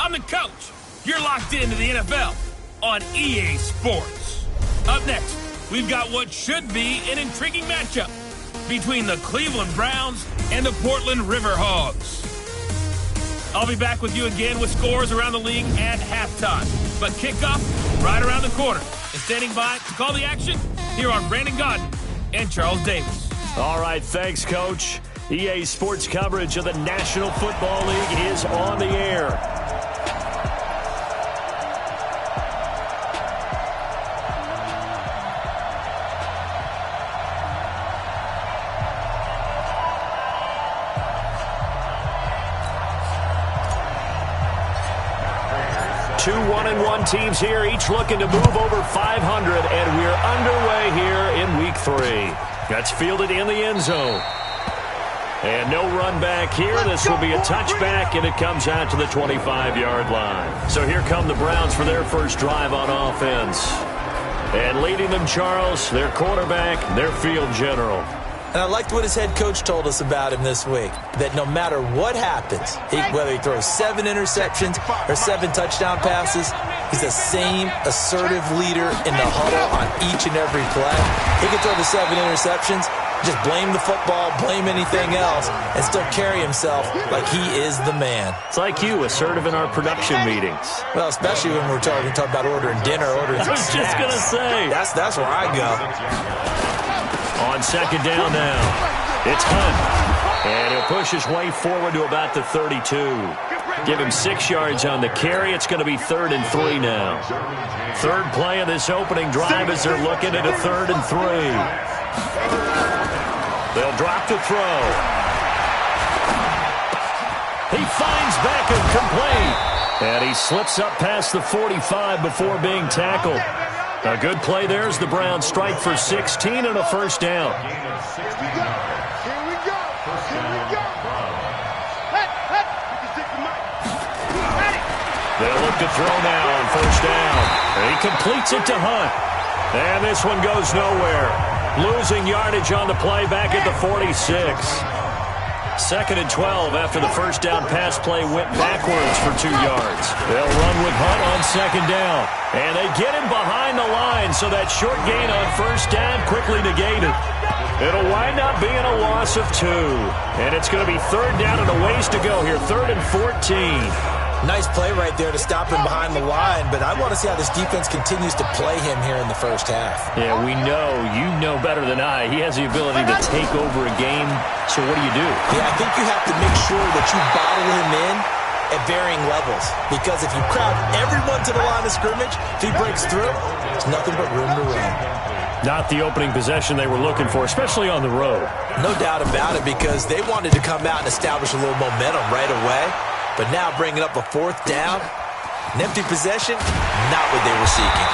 I'm the coach. You're locked into the NFL on EA Sports. Up next, we've got what should be an intriguing matchup between the Cleveland Browns and the Portland Riverhogs. I'll be back with you again with scores around the league at halftime. But kickoff right around the corner. And standing by to call the action, here are Brandon Godden and Charles Davis. All right, thanks, Coach. EA Sports coverage of the National Football League is on the air. Two 1-1 teams here, each looking to move over 500, and we're underway here in Week 3. That's fielded in the end zone. And no run back here. This will be a touchback, and it comes out to the 25-yard line. So here come the Browns for their first drive on offense. And leading them, Charles, their quarterback, their field general. And I liked what his head coach told us about him this week, that no matter what happens, whether he throws 7 interceptions or 7 touchdown passes, he's the same assertive leader in the huddle on each and every play. He can throw the 7 interceptions, just blame the football, blame anything else, and still carry himself like he is the man. It's like you, assertive in our production meetings. Well, especially when we're talking about ordering dinner, ordering some snacks. I was just going to say. That's where I go. On second down now, it's Hunt, and he'll push his way forward to about the 32. Give him 6 yards on the carry. It's going to be 3rd and 3 now. Third play of this opening drive as they're looking at a 3rd and 3. They'll drop the throw. He finds Beckham complete, and he slips up past the 45 before being tackled. A good play there as the Browns strike for 16 and a first down. They'll look to throw now on first down. And he completes it to Hunt. And this one goes nowhere. Losing yardage on the play back at the 46. 2nd and 12 after the first down pass play went backwards for 2 yards. They'll run with Hunt on second down. And they get him behind the line, so that short gain on first down quickly negated. It'll wind up being a loss of 2. And it's going to be 3rd down and a ways to go here, 3rd and 14. Nice play right there to stop him behind the line, but I want to see how this defense continues to play him here in the first half. Yeah, we know. You know better than I. He has the ability to take over a game, so what do you do? Yeah, I think you have to make sure that you bottle him in at varying levels, because if you crowd everyone to the line of scrimmage, if he breaks through, there's nothing but room to run. Not the opening possession they were looking for, especially on the road. No doubt about it, because they wanted to come out and establish a little momentum right away. But now bringing up a 4th down, an empty possession, not what they were seeking.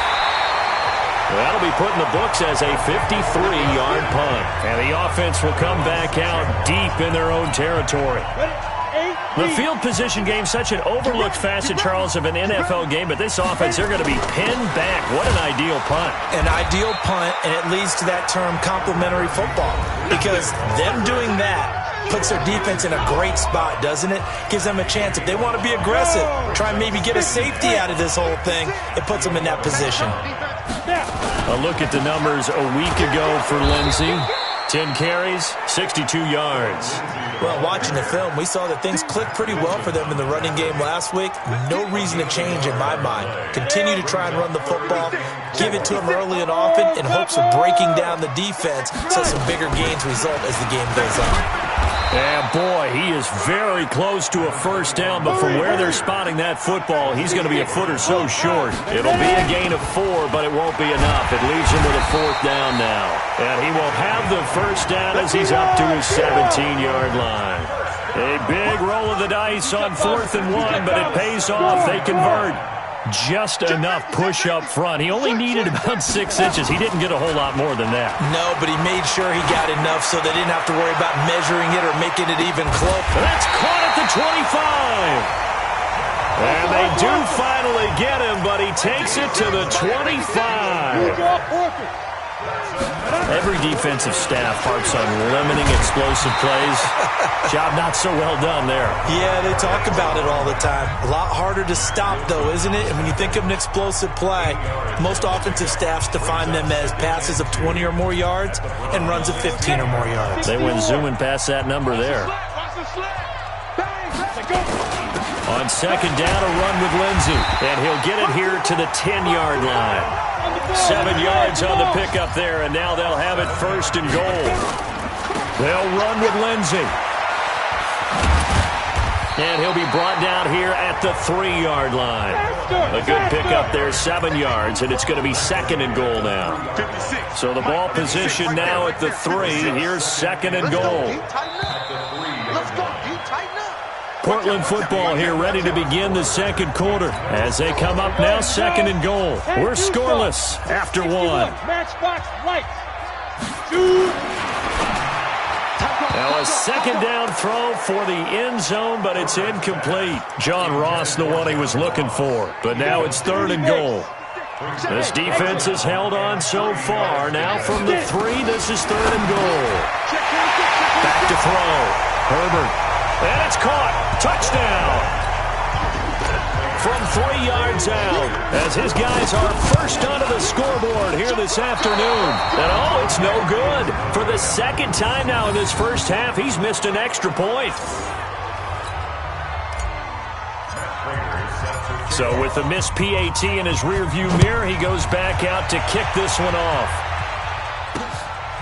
Well, that'll be put in the books as a 53-yard punt. And the offense will come back out deep in their own territory. The field position game, such an overlooked facet, Charles, of an NFL game, but this offense, they're going to be pinned back. What an ideal punt. An ideal punt, and it leads to that term complementary football. Because them doing that puts their defense in a great spot, doesn't it? Gives them a chance. If they want to be aggressive, try and maybe get a safety out of this whole thing, it puts them in that position. A look at the numbers a week ago for Lindsey. 10 carries, 62 yards. Well, watching the film, we saw that things clicked pretty well for them in the running game last week. No reason to change in my mind. Continue to try and run the football, give it to them early and often in hopes of breaking down the defense so some bigger gains result as the game goes on. Yeah, boy, he is very close to a first down, but from where they're spotting that football, he's going to be a foot or so short. It'll be a gain of 4, but it won't be enough. It leaves him with a 4th down now. And he will have the first down as he's up to his 17-yard line. A big roll of the dice on 4th and 1, but it pays off. They convert. Just enough push up front. He only needed about 6 inches. He didn't get a whole lot more than that. No, but he made sure he got enough so they didn't have to worry about measuring it or making it even close. That's caught at the 25. And they do finally get him, but he takes it to the 25. Every defensive staff harps on limiting explosive plays. Job not so well done there. Yeah, they talk about it all the time. A lot harder to stop, though, isn't it? And when you think of an explosive play, most offensive staffs define them as passes of 20 or more yards and runs of 15 or more yards. They went zooming past that number there. On second down, a run with Lindsey. And he'll get it here to the 10-yard line. 7 yards on the pickup there, and now they'll have it first and goal. They'll run with Lindsey. And he'll be brought down here at the 3-yard line. A good pickup there, 7 yards, and it's going to be second and goal now. So the ball position now at the 3. Here's second and goal. Portland football here ready to begin the second quarter as they come up now second and goal. We're scoreless after 1. Now a second down throw for the end zone, but it's incomplete. John Ross, the one he was looking for. But now it's third and goal. This defense has held on so far. Now from the 3, this is third and goal. Back to throw. Herbert. And it's caught. Touchdown. From 3 yards out as his guys are first onto the scoreboard here this afternoon. And oh, it's no good. For the second time now in this first half, he's missed an extra point. So with the missed PAT in his rearview mirror, he goes back out to kick this one off.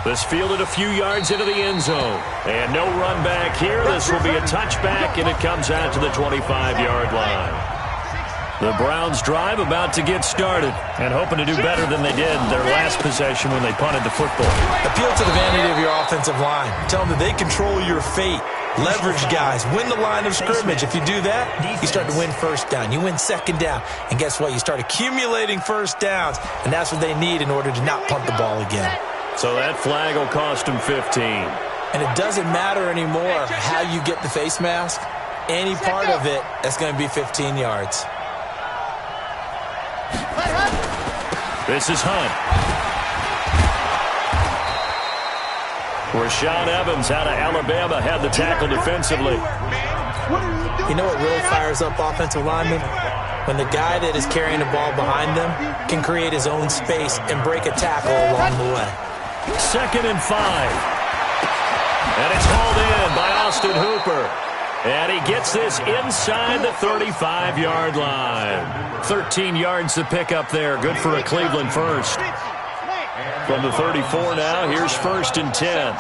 This fielded a few yards into the end zone. And no run back here. This will be a touchback, and it comes out to the 25-yard line. The Browns drive about to get started and hoping to do better than they did in their last possession when they punted the football. Appeal to the vanity of your offensive line. Tell them that they control your fate. Leverage guys. Win the line of scrimmage. If you do that, you start to win first down. You win second down. And guess what? You start accumulating first downs, and that's what they need in order to not punt the ball again. So that flag will cost him 15. And it doesn't matter anymore how you get the face mask. Any part of it, that's going to be 15 yards. This is Hunt. Rashaan Evans out of Alabama had the tackle defensively. You know what really fires up offensive linemen? When the guy that is carrying the ball behind them can create his own space and break a tackle along the way. Second and 5. And it's hauled in by Austin Hooper. And he gets this inside the 35-yard line. 13 yards to pick up there. Good for a Cleveland first. From the 34 now, here's first and 10.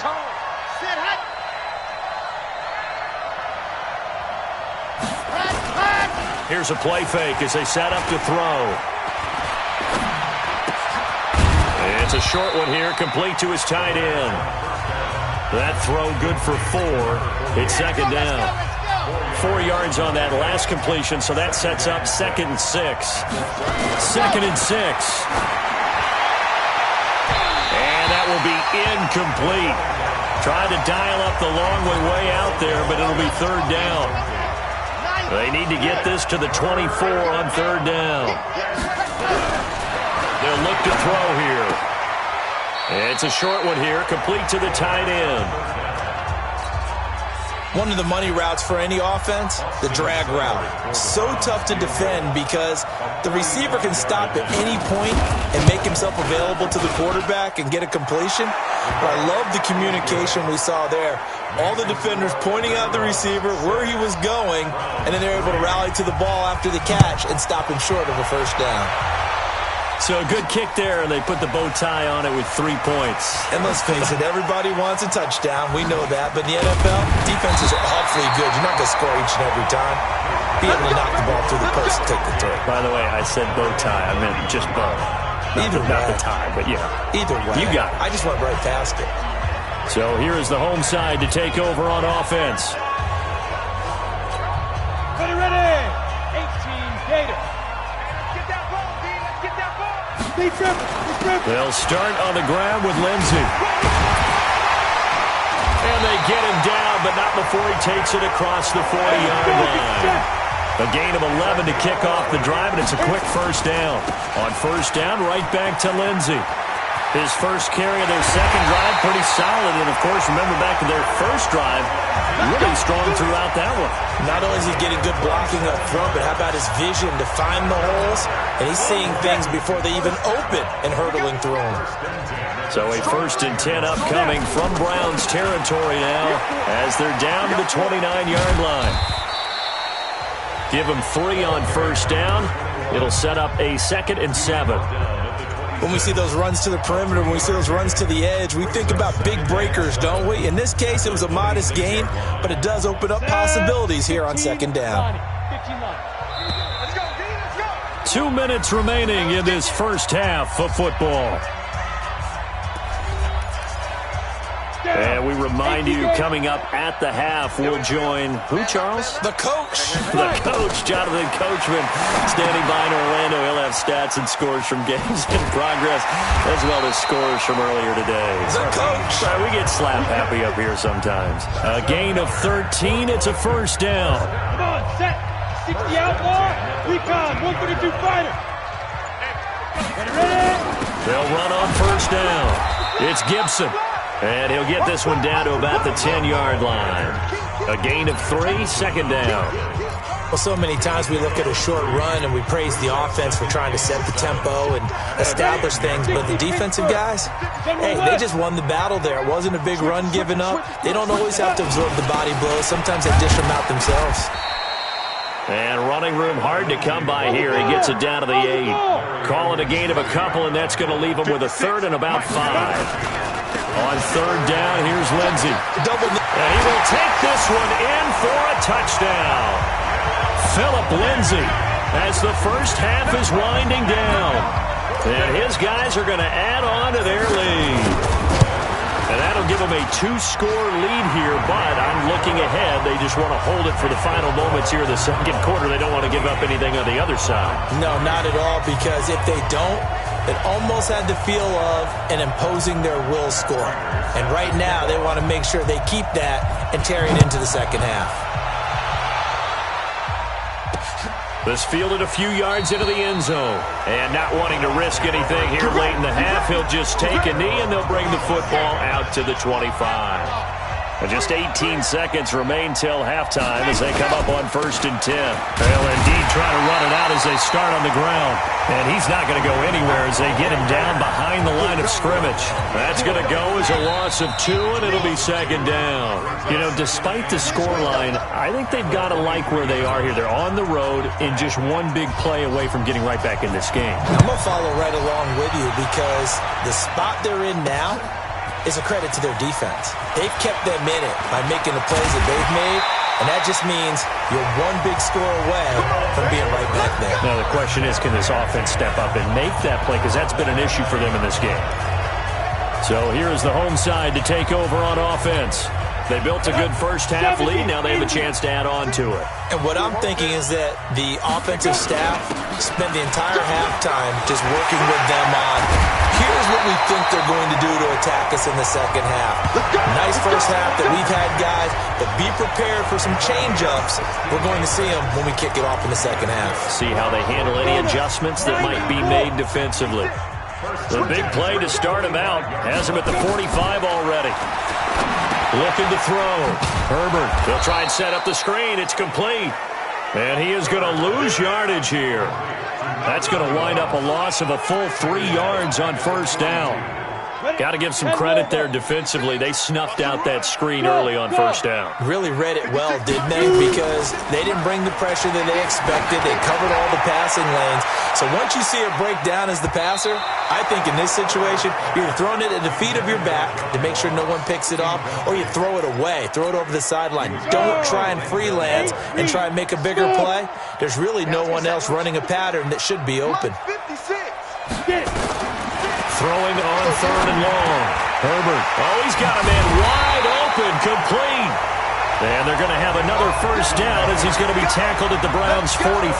Here's a play fake as they set up to throw. It's a short one here, complete to his tight end. That throw good for 4. It's second down. 4 yards on that last completion, so that sets up second and 6. Second and 6. And that will be incomplete. Tried to dial up the long way out there, but it'll be third down. They need to get this to the 24 on third down. They'll look to throw here. It's a short one here, complete to the tight end. One of the money routes for any offense, the drag route. So tough to defend because the receiver can stop at any point and make himself available to the quarterback and get a completion. But I love the communication we saw there. All the defenders pointing out the receiver, where he was going, and then they're able to rally to the ball after the catch and stop him short of a first down. So a good kick there, and they put the bow tie on it with 3 points. And let's face it, everybody wants a touchdown. We know that. But in the NFL, defenses are awfully good. You're not going to score each and every time. Be able to knock the ball through the post and take the throw. By the way, I said bow tie. I meant just bow. Not the tie, but yeah. Either way. You got it. I just went right past it. So here is the home side to take over on offense. Ready. 18 Gators. They'll start on the ground with Lindsey. And they get him down, but not before he takes it across the 40-yard line. A gain of 11 to kick off the drive, and it's a quick first down. On first down, right back to Lindsey. His first carry of their second drive, pretty solid. And, of course, remember back to their first drive, really strong throughout that one. Not only is he getting good blocking up front, but how about his vision to find the holes? And he's seeing things before they even open and hurtling through them. So a 1st and 10 upcoming from Browns territory now as they're down to the 29-yard line. Give them 3 on 1st down. It'll set up a 2nd and 7. When we see those runs to the perimeter, when we see those runs to the edge, we think about big breakers, don't we? In this case, it was a modest gain, but it does open up possibilities here on 2nd down. 2 minutes remaining in this first half of football. And we remind you, coming up at the half, we'll join who, Charles? The coach. The coach, Jonathan Coachman, standing by in Orlando. He'll have stats and scores from games in progress, as well as scores from earlier today. The coach. We get slap happy up here sometimes. A gain of 13. It's a 1st down. Come on, set. 60 outlaw. Recon, 132 fighter. Ready? They'll run on 1st down. It's Gibson. And he'll get this one down to about the 10-yard line. A gain of 3, 2nd down. Well, so many times we look at a short run and we praise the offense for trying to set the tempo and establish things. But the defensive guys, hey, they just won the battle there. It wasn't a big run given up. They don't always have to absorb the body blows. Sometimes they dish them out themselves. And running room hard to come by here. He gets it down to the 8. Call it a gain of a couple, and that's going to leave him with a 3rd and about 5. On 3rd down, here's Lindsey. And he will take this one in for a touchdown. Philip Lindsey, as the first half is winding down. And his guys are going to add on to their lead. And that'll give them a 2-score lead here, but I'm looking ahead. They just want to hold it for the final moments here in the 2nd quarter. They don't want to give up anything on the other side. No, not at all, because if they don't, it almost had the feel of an imposing their will score. And right now, they want to make sure they keep that and carry it into the 2nd half. This fielded a few yards into the end zone. And not wanting to risk anything here late in the half, he'll just take a knee and they'll bring the football out to the 25. And just 18 seconds remain till halftime as they come up on 1st and 10. They'll indeed try to run it out as they start on the ground. And he's not going to go anywhere as they get him down behind the line of scrimmage. That's going to go as a loss of 2, and it'll be 2nd down. You know, despite the scoreline, I think they've got to like where they are here. They're on the road and just one big play away from getting right back in this game. I'm going to follow right along with you because the spot they're in now is a credit to their defense. They've kept them in it by making the plays that they've made, and that just means you're one big score away from being right back there. Now the question is, can this offense step up and make that play? Because that's been an issue for them in this game. So here is the home side to take over on offense. They built a good first half lead. Now they have a chance to add on to it. And what I'm thinking is that the offensive staff spent the entire halftime just working with them on, here's what we think they're going to do to attack us in the 2nd half. Nice first half that we've had, guys, but be prepared for some change-ups. We're going to see them when we kick it off in the 2nd half. See how they handle any adjustments that might be made defensively. The big play to start him out has him at the 45 already. Looking to throw. Herbert, they'll try and set up the screen. It's complete. And he is going to lose yardage here. That's going to wind up a loss of a full 3 yards on 1st down. Got to give some credit there defensively. They snuffed out that screen early on 1st down. Really read it well, didn't they? Because they didn't bring the pressure that they expected. They covered all the passing lanes. So once you see it break down as the passer, I think in this situation, you're throwing it at the feet of your back to make sure no one picks it off, or you throw it away, throw it over the sideline. Don't try and freelance and try and make a bigger play. There's really no one else running a pattern that should be open. Throwing on 3rd and long. Herbert. Oh, he's got a man wide open, complete. And they're going to have another 1st down as he's going to be tackled at the Browns' 43.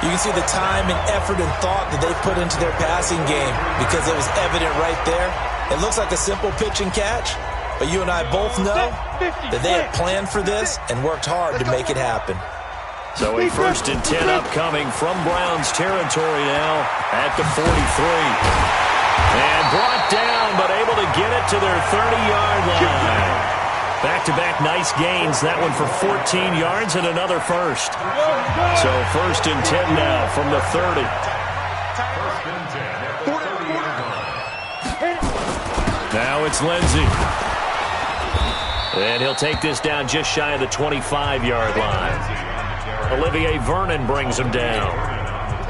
You can see the time and effort and thought that they put into their passing game because it was evident right there. It looks like a simple pitch and catch, but you and I both know that they had planned for this and worked hard to make it happen. So a 1st and 10 upcoming from Browns territory now at the 43. And brought down, but able to get it to their 30-yard line. Back-to-back nice gains. That one for 14 yards and another first. So 1st and 10 now from the 30. Now it's Lindsey. And he'll take this down just shy of the 25-yard line. Olivier Vernon brings him down.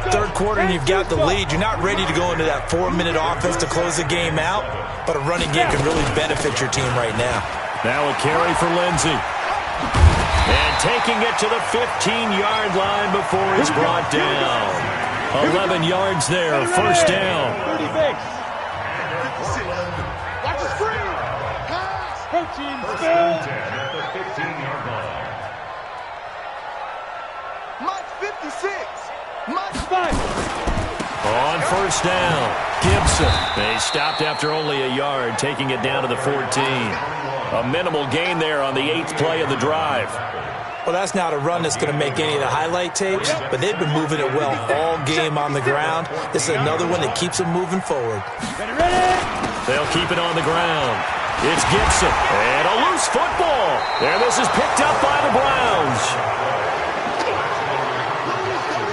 Third quarter and you've got the lead. You're not ready to go into that 4-minute offense to close the game out, but a running game can really benefit your team right now. Now a carry for Lindsey. And taking it to the 15-yard line before he's brought down. 11 yards there, 1st down. Watch the screen. Coaching spell. Mike 56. Mike 5. On 1st down, Gibson. They stopped after only a yard, taking it down to the 14. A minimal gain there on the 8th play of the drive. Well, that's not a run that's going to make any of the highlight tapes, but they've been moving it well all game on the ground. This is another one that keeps them moving forward. Ready. They'll keep it on the ground. It's Gibson. And a loose football. And this is picked up by the Browns.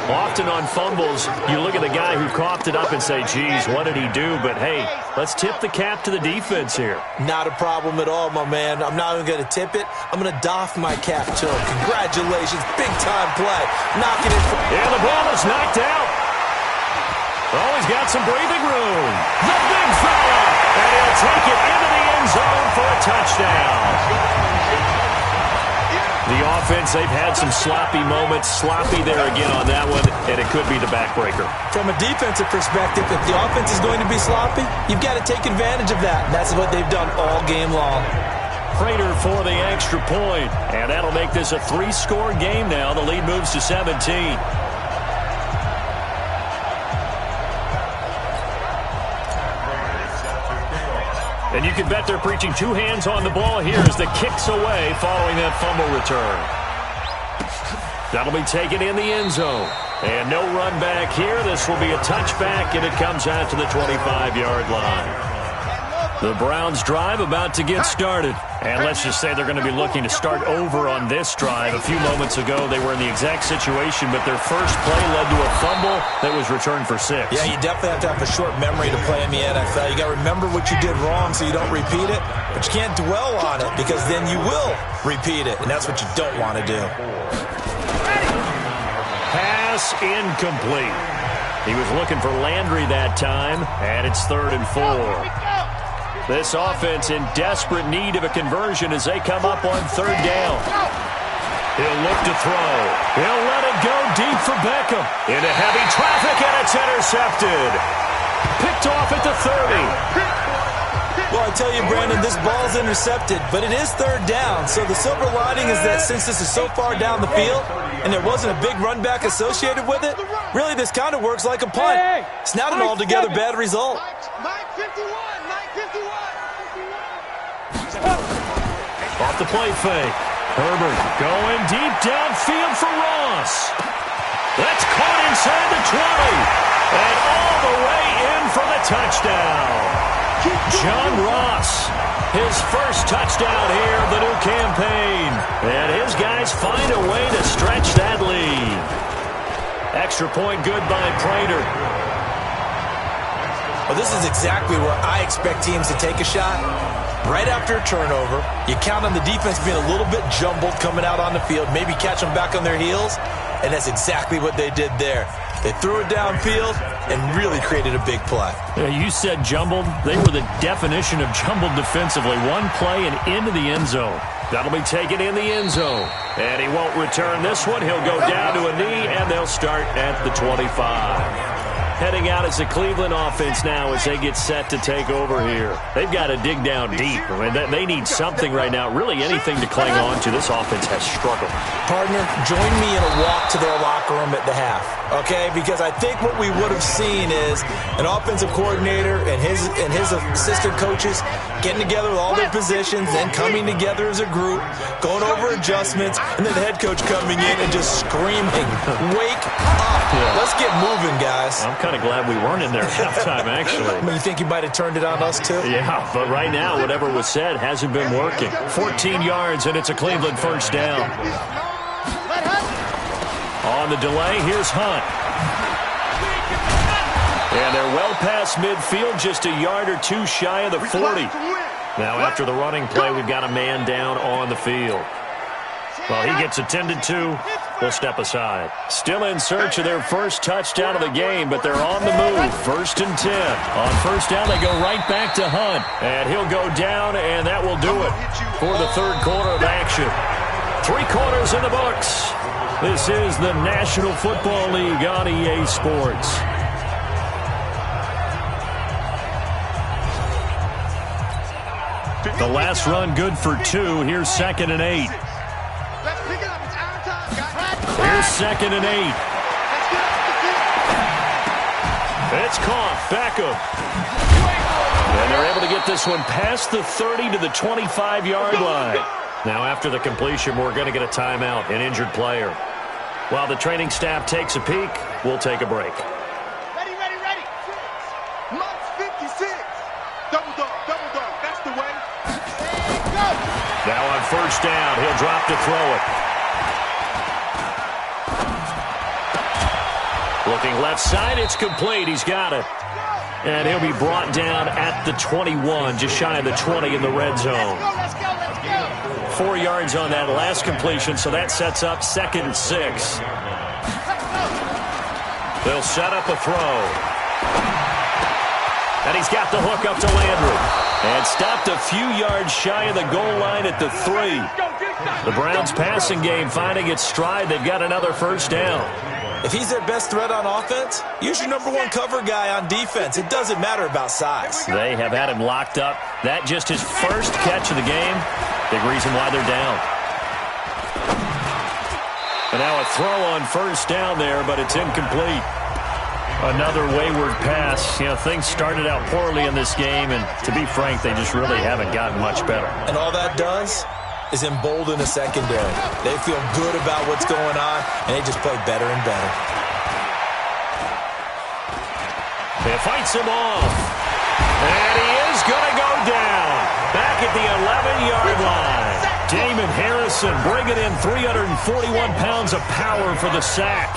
Often on fumbles, you look at the guy who coughed it up and say, geez, what did he do? But, hey, let's tip the cap to the defense here. Not a problem at all, my man. I'm not even going to tip it. I'm going to doff my cap to him. Congratulations. Big-time play. Knocking it. And the ball is knocked out. Oh, he's got some breathing room. The big fella. And he'll take it into the end zone for a touchdown. The offense, they've had some sloppy moments. Sloppy there again on that one, and it could be the backbreaker. From a defensive perspective, if the offense is going to be sloppy, you've got to take advantage of that. And that's what they've done all game long. Prater for the extra point, and that'll make this a 3-score game now. The lead moves to 17. And you can bet they're preaching 2 hands on the ball here as the kick's away following that fumble return. That'll be taken in the end zone. And no run back here. This will be a touchback, and it comes out to the 25-yard line. The Browns drive about to get started. And let's just say they're going to be looking to start over on this drive. A few moments ago, they were in the exact situation, but their first play led to a fumble that was returned for 6. Yeah, you definitely have to have a short memory to play in the NFL. You got to remember what you did wrong so you don't repeat it, but you can't dwell on it because then you will repeat it, and that's what you don't want to do. Pass incomplete. He was looking for Landry that time, and it's 3rd and 4. This offense in desperate need of a conversion as they come up on 3rd down. He'll look to throw. He'll let it go deep for Beckham. Into heavy traffic, and it's intercepted. Picked off at the 30. Well, I tell you, Brandon, this ball's intercepted, but it is 3rd down. So the silver lining is that since this is so far down the field and there wasn't a big run back associated with it, really this kind of works like a punt. It's not an altogether bad result. Mike 51. Mike 51. Off the play fake. Herbert going deep downfield for Ross. That's caught inside the 20. And all the way in for the touchdown. John Ross, his first touchdown here of the new campaign. And his guys find a way to stretch that lead. Extra point good by Prater. Well, this is exactly where I expect teams to take a shot. Right after a turnover, you count on the defense being a little bit jumbled coming out on the field, maybe catch them back on their heels, and that's exactly what they did there. They threw it downfield and really created a big play. Yeah, you said jumbled. They were the definition of jumbled defensively. One play and into the end zone. That'll be taken in the end zone. And he won't return this one. He'll go down to a knee, and they'll start at the 25. Heading out as the Cleveland offense now as they get set to take over here. They've got to dig down deep. I mean, they need something right now, really anything to cling on to. This offense has struggled. Partner, join me in a walk to their locker room at the half, okay? Because I think what we would have seen is an offensive coordinator and his assistant coaches getting together with all their positions, then coming together as a group, going over adjustments, and then the head coach coming in and just screaming, wake up. Yeah. Let's get moving, guys. I'm kind of glad we weren't in there at halftime, actually. I mean, you think you might have turned it on us, too? Yeah, but right now, whatever was said hasn't been working. 14 yards, and it's a Cleveland first down. On the delay, here's Hunt. And they're well past midfield, just a yard or two shy of the 40. Now, after the running play, we've got a man down on the field. Well, he gets attended to. We'll step aside. Still in search of their first touchdown of the game, but they're on the move. 1st and 10. On first down, they go right back to Hunt. And he'll go down, and that will do it for the third quarter of action. 3 quarters in the books. This is the National Football League on EA Sports. The last run good for 2. Here's 2nd and 8. Here's 2nd and 8. It's caught. Beckham. And they're able to get this one past the 30 to the 25-yard line. Now, after the completion, we're going to get a timeout, an injured player. While the training staff takes a peek, we'll take a break. Ready. Mike 56. Double dog. That's the way. Go. Now on first down, he'll drop to throw it. Looking left side, it's complete. He's got it. And he'll be brought down at the 21, just shy of the 20 in the red zone. Let's go. 4 yards on that last completion, so that sets up 2nd and 6. They'll set up a throw. And he's got the hook up to Landry. And stopped a few yards shy of the goal line at the 3. The Browns' passing game finding its stride. They've got another first down. If he's their best threat on offense, use your #1 cover guy on defense. It doesn't matter about size. They have had him locked up. That just his first catch of the game. Big reason why they're down. And now a throw on first down there, but it's incomplete. Another wayward pass. You know, things started out poorly in this game, and to be frank, they just really haven't gotten much better. And all that does is embolden the secondary. They feel good about what's going on, and they just play better and better. It fights him off. And he is going to go down. Back at the 11-yard line. Damon Harrison bringing in 341 pounds of power for the sack.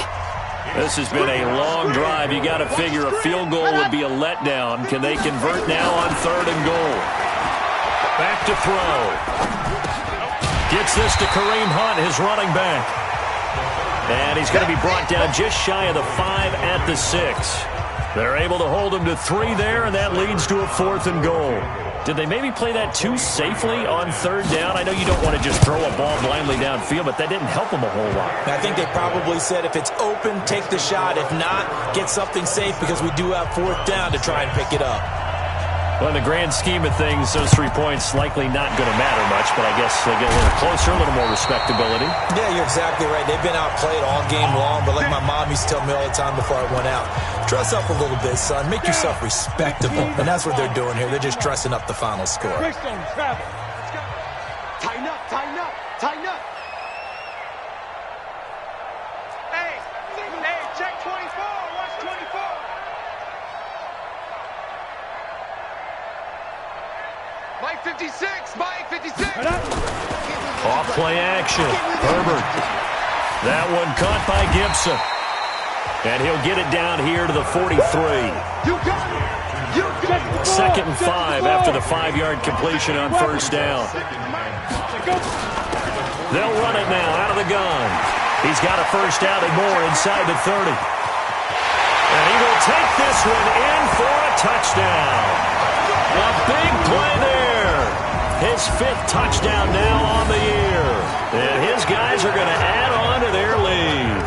This has been a long drive. You got to figure a field goal would be a letdown. Can they convert now on 3rd and goal? Back to throw. Gets this to Kareem Hunt, his running back. And he's going to be brought down just shy of the 5 at the 6. They're able to hold him to 3 there, and that leads to a 4th and goal. Did they maybe play that too safely on 3rd down? I know you don't want to just throw a ball blindly downfield, but that didn't help them a whole lot. I think they probably said if it's open, take the shot. If not, get something safe because we do have 4th down to try and pick it up. Well, in the grand scheme of things, those 3 points likely not going to matter much, but I guess they get a little closer, a little more respectability. Yeah, you're exactly right. They've been outplayed all game long, but like my mom used to tell me all the time before I went out, dress up a little bit, son. Make yourself respectable. And that's what they're doing here. They're just dressing up the final score. Travel. Tighten up. Hey, check 24. Watch 24. Mike 56. Off play action. Herbert. That one caught by Gibson. And he'll get it down here to the 43. You got it. 2nd and 5 after the 5-yard completion on first down. They'll run it now out of the gun. He's got a first down and more inside the 30. And he will take this one in for a touchdown. A big play there. His 5th touchdown now on the year. And his guys are going to add on to their lead.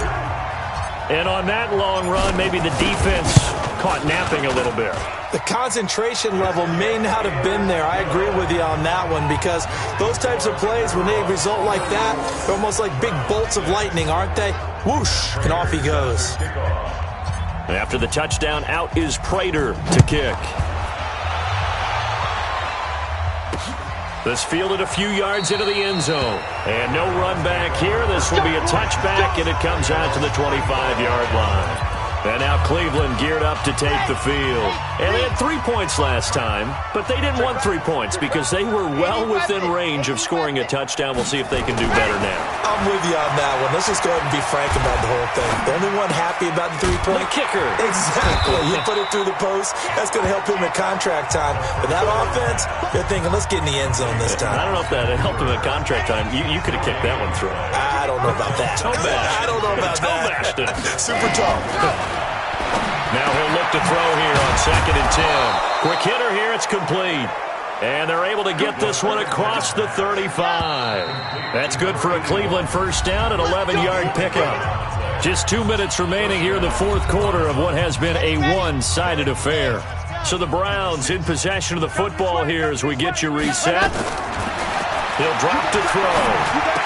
And on that long run, maybe the defense caught napping a little bit. The concentration level may not have been there. I agree with you on that one because those types of plays, when they result like that, they're almost like big bolts of lightning, aren't they? Whoosh, and off he goes. After the touchdown, out is Prater to kick. This fielded a few yards into the end zone. And no run back here. This will be a touchback, and it comes out to the 25-yard line. And now Cleveland geared up to take the field. And they had 3 points last time, but they didn't want 3 points because they were well within range of scoring a touchdown. We'll see if they can do better now. I'm with you on that one. Let's just go ahead and be frank about the whole thing. The only one happy about the 3-point? The kicker. Exactly. You put it through the post. That's going to help him at contract time. But that offense, they're thinking, let's get in the end zone this time. I don't know if that helped him at contract time. You could have kicked that one through. I don't know about that. I don't know about that. Super tall. Now he'll look to throw here on 2nd and 10. Quick hitter here, it's complete. And they're able to get this one across the 35. That's good for a Cleveland first down, an 11-yard pickup. Just 2 minutes remaining here in the fourth quarter of what has been a one-sided affair. So the Browns in possession of the football here as we get you reset. He'll drop to throw.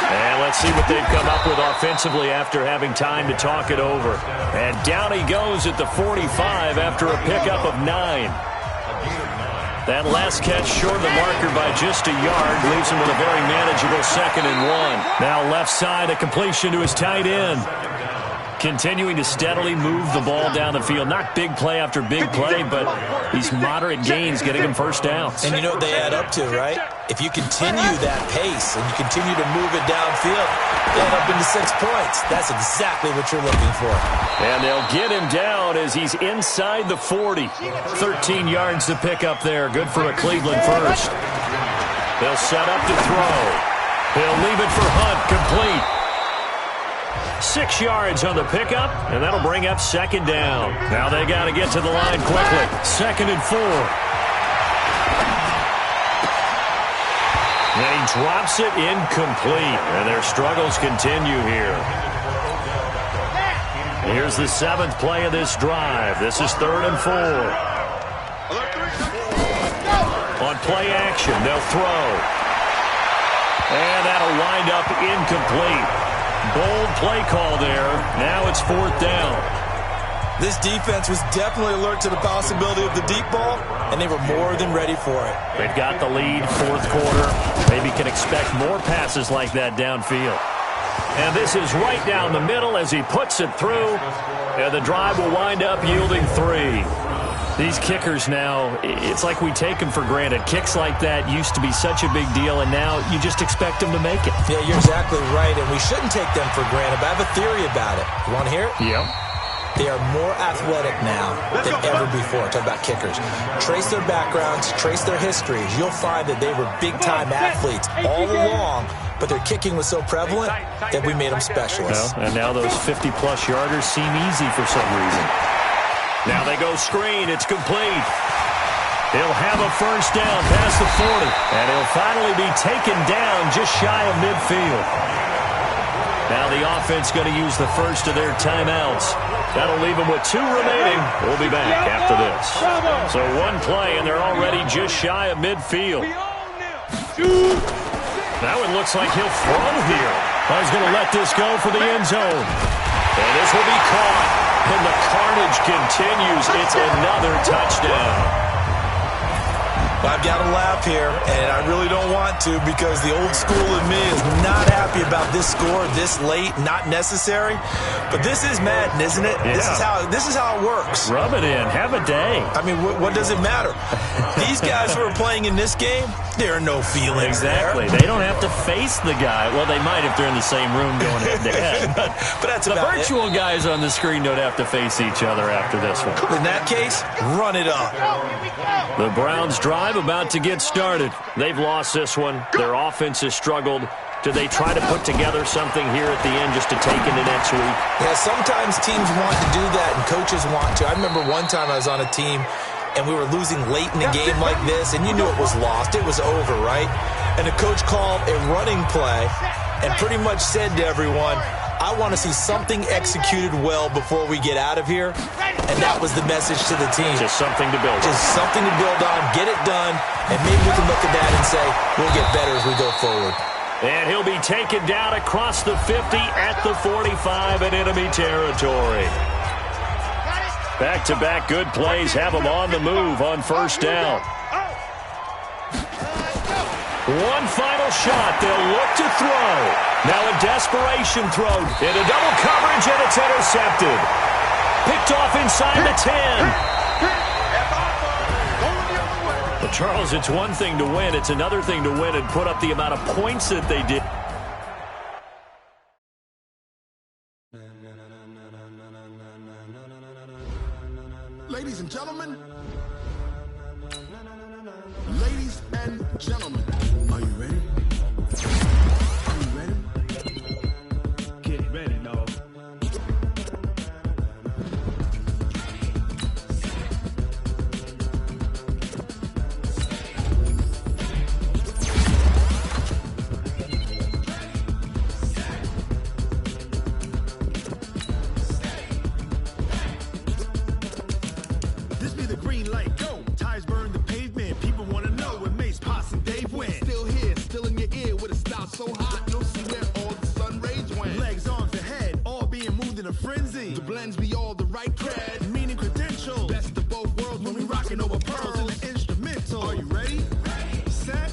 And let's see what they've come up with offensively after having time to talk it over. And down he goes at the 45 after a pickup of 9. That last catch short of the marker by just a yard leaves him with a very manageable 2nd and 1. Now left side, a completion to his tight end. Continuing to steadily move the ball down the field. Not big play after big play, but these moderate gains getting him first downs. And you know what they add up to, right? If you continue that pace and you continue to move it downfield, they add up into 6 points. That's exactly what you're looking for. And they'll get him down as he's inside the 40. 13 yards to pick up there. Good for a Cleveland first. They'll set up to throw. He'll leave it for Hunt, complete. 6 yards on the pickup, and that'll bring up 2nd down. Now they got to get to the line quickly. 2nd and 4. And he drops it incomplete, and their struggles continue here. Here's the 7th play of this drive. This is 3rd and 4. On play action, they'll throw. And that'll wind up incomplete. Bold play call there. Now it's 4th down. This defense was definitely alert to the possibility of the deep ball, and they were more than ready for it. They've got the lead, fourth quarter. Maybe can expect more passes like that downfield. And this is right down the middle as he puts it through. And the drive will wind up yielding 3. These kickers now, it's like we take them for granted. Kicks like that used to be such a big deal, and now you just expect them to make it. Yeah, you're exactly right, and we shouldn't take them for granted, but I have a theory about it. You want to hear it? Yep. They are more athletic now than ever before. Talk about kickers. Trace their backgrounds, trace their histories. You'll find that they were big-time athletes all along, but their kicking was so prevalent that we made them specialists. Well, and now those 50-plus yarders seem easy for some reason. Now they go screen. It's complete. He'll have a first down past the 40. And he'll finally be taken down just shy of midfield. Now the offense going to use the first of their timeouts. That'll leave them with 2 remaining. We'll be back after this. So 1 play, and they're already just shy of midfield. Now it looks like he'll throw here. He's going to let this go for the end zone. And this will be caught. And the carnage continues. It's another touchdown. I've got to laugh here, and I really don't want to because the old school in me is not happy about this score this late, not necessary. But this is Madden, isn't it? Yeah. This is how it works. Rub it in. Have a day. I mean, what does it matter? These guys who are playing in this game, there are no feelings exactly. there. They don't have to face the guy. Well, they might if they're in the same room going head-to-head. But that's the about virtual guys on the screen don't have to face each other after this one. In that case, run it up. The Browns drive about to get started. They've lost this one. Their offense has struggled. Do they try to put together something here at the end just to take into next week? Yeah, sometimes teams want to do that and coaches want to. I remember one time I was on a team and we were losing late in a game like this, and you knew it was lost. It was over, right? And the coach called a running play and pretty much said to everyone, I want to see something executed well before we get out of here. And that was the message to the team. Just something to build on. Just something to build on, get it done, and maybe we can look at that and say, we'll get better as we go forward. And he'll be taken down across the 50 at the 45 in enemy territory. Back-to-back good plays have them on the move on first down. One final shot. They'll look to throw. Now a desperation throw into double coverage, and it's intercepted. picked off inside the 10. But Charles, it's one thing to win. It's another thing to win and put up the amount of points that they did. Ladies and gentlemen. Ladies and gentlemen. Are you ready? Are you ready? Get ready, dog. This be the green light, go. Tires burn the pavement. People want to know where Mace, Potts, and Dave went. Still here, still in your ear with a style so hot. No see where all the sun rays went. Legs, arms, and head, all being moved in a frenzy. The blends be all the right cred, meaning credentials. Best of both worlds when we rocking over pearls in the instrumental. Are you ready? Set,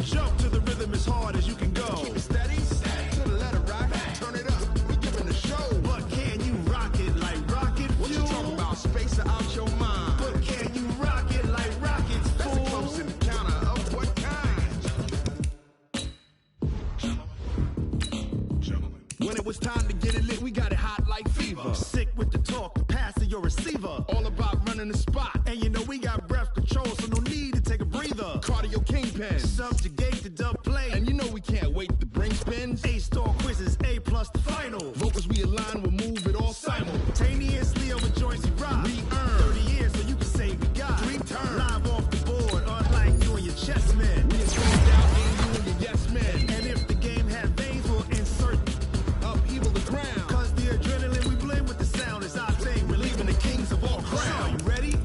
jump to the rhythm as hard as you can go. Keep it steady, to the letter right. Turn it up, we giving the show. But can you rock it like rocket fuel? What you talking about? Space or out your mind? But can you rock it like rockets, fool? That's a close encounter of what kind? Gentlemen. When it was time to get it lit, we got it hot like fever. Sick with the talk, the pass to your receiver. All about running the spot. And you know we got breath control, so no need to take a breather. Cardio kingpin, subjugate the dub play. And you know we can't wait to bring spins. A-star quizzes, A+ the final. Vocals we align, we'll move it all simultaneously over joints we rock. We earn 30 years so you can say we got 3 turns. Live off the board, unlike you and your chess men. We are going down in you and your yes men. And if the game had veins, we'll insert upheaval the ground. Cause the adrenaline we blend with the sound is our thing. We're leaving the kings of all crowns. So are you ready?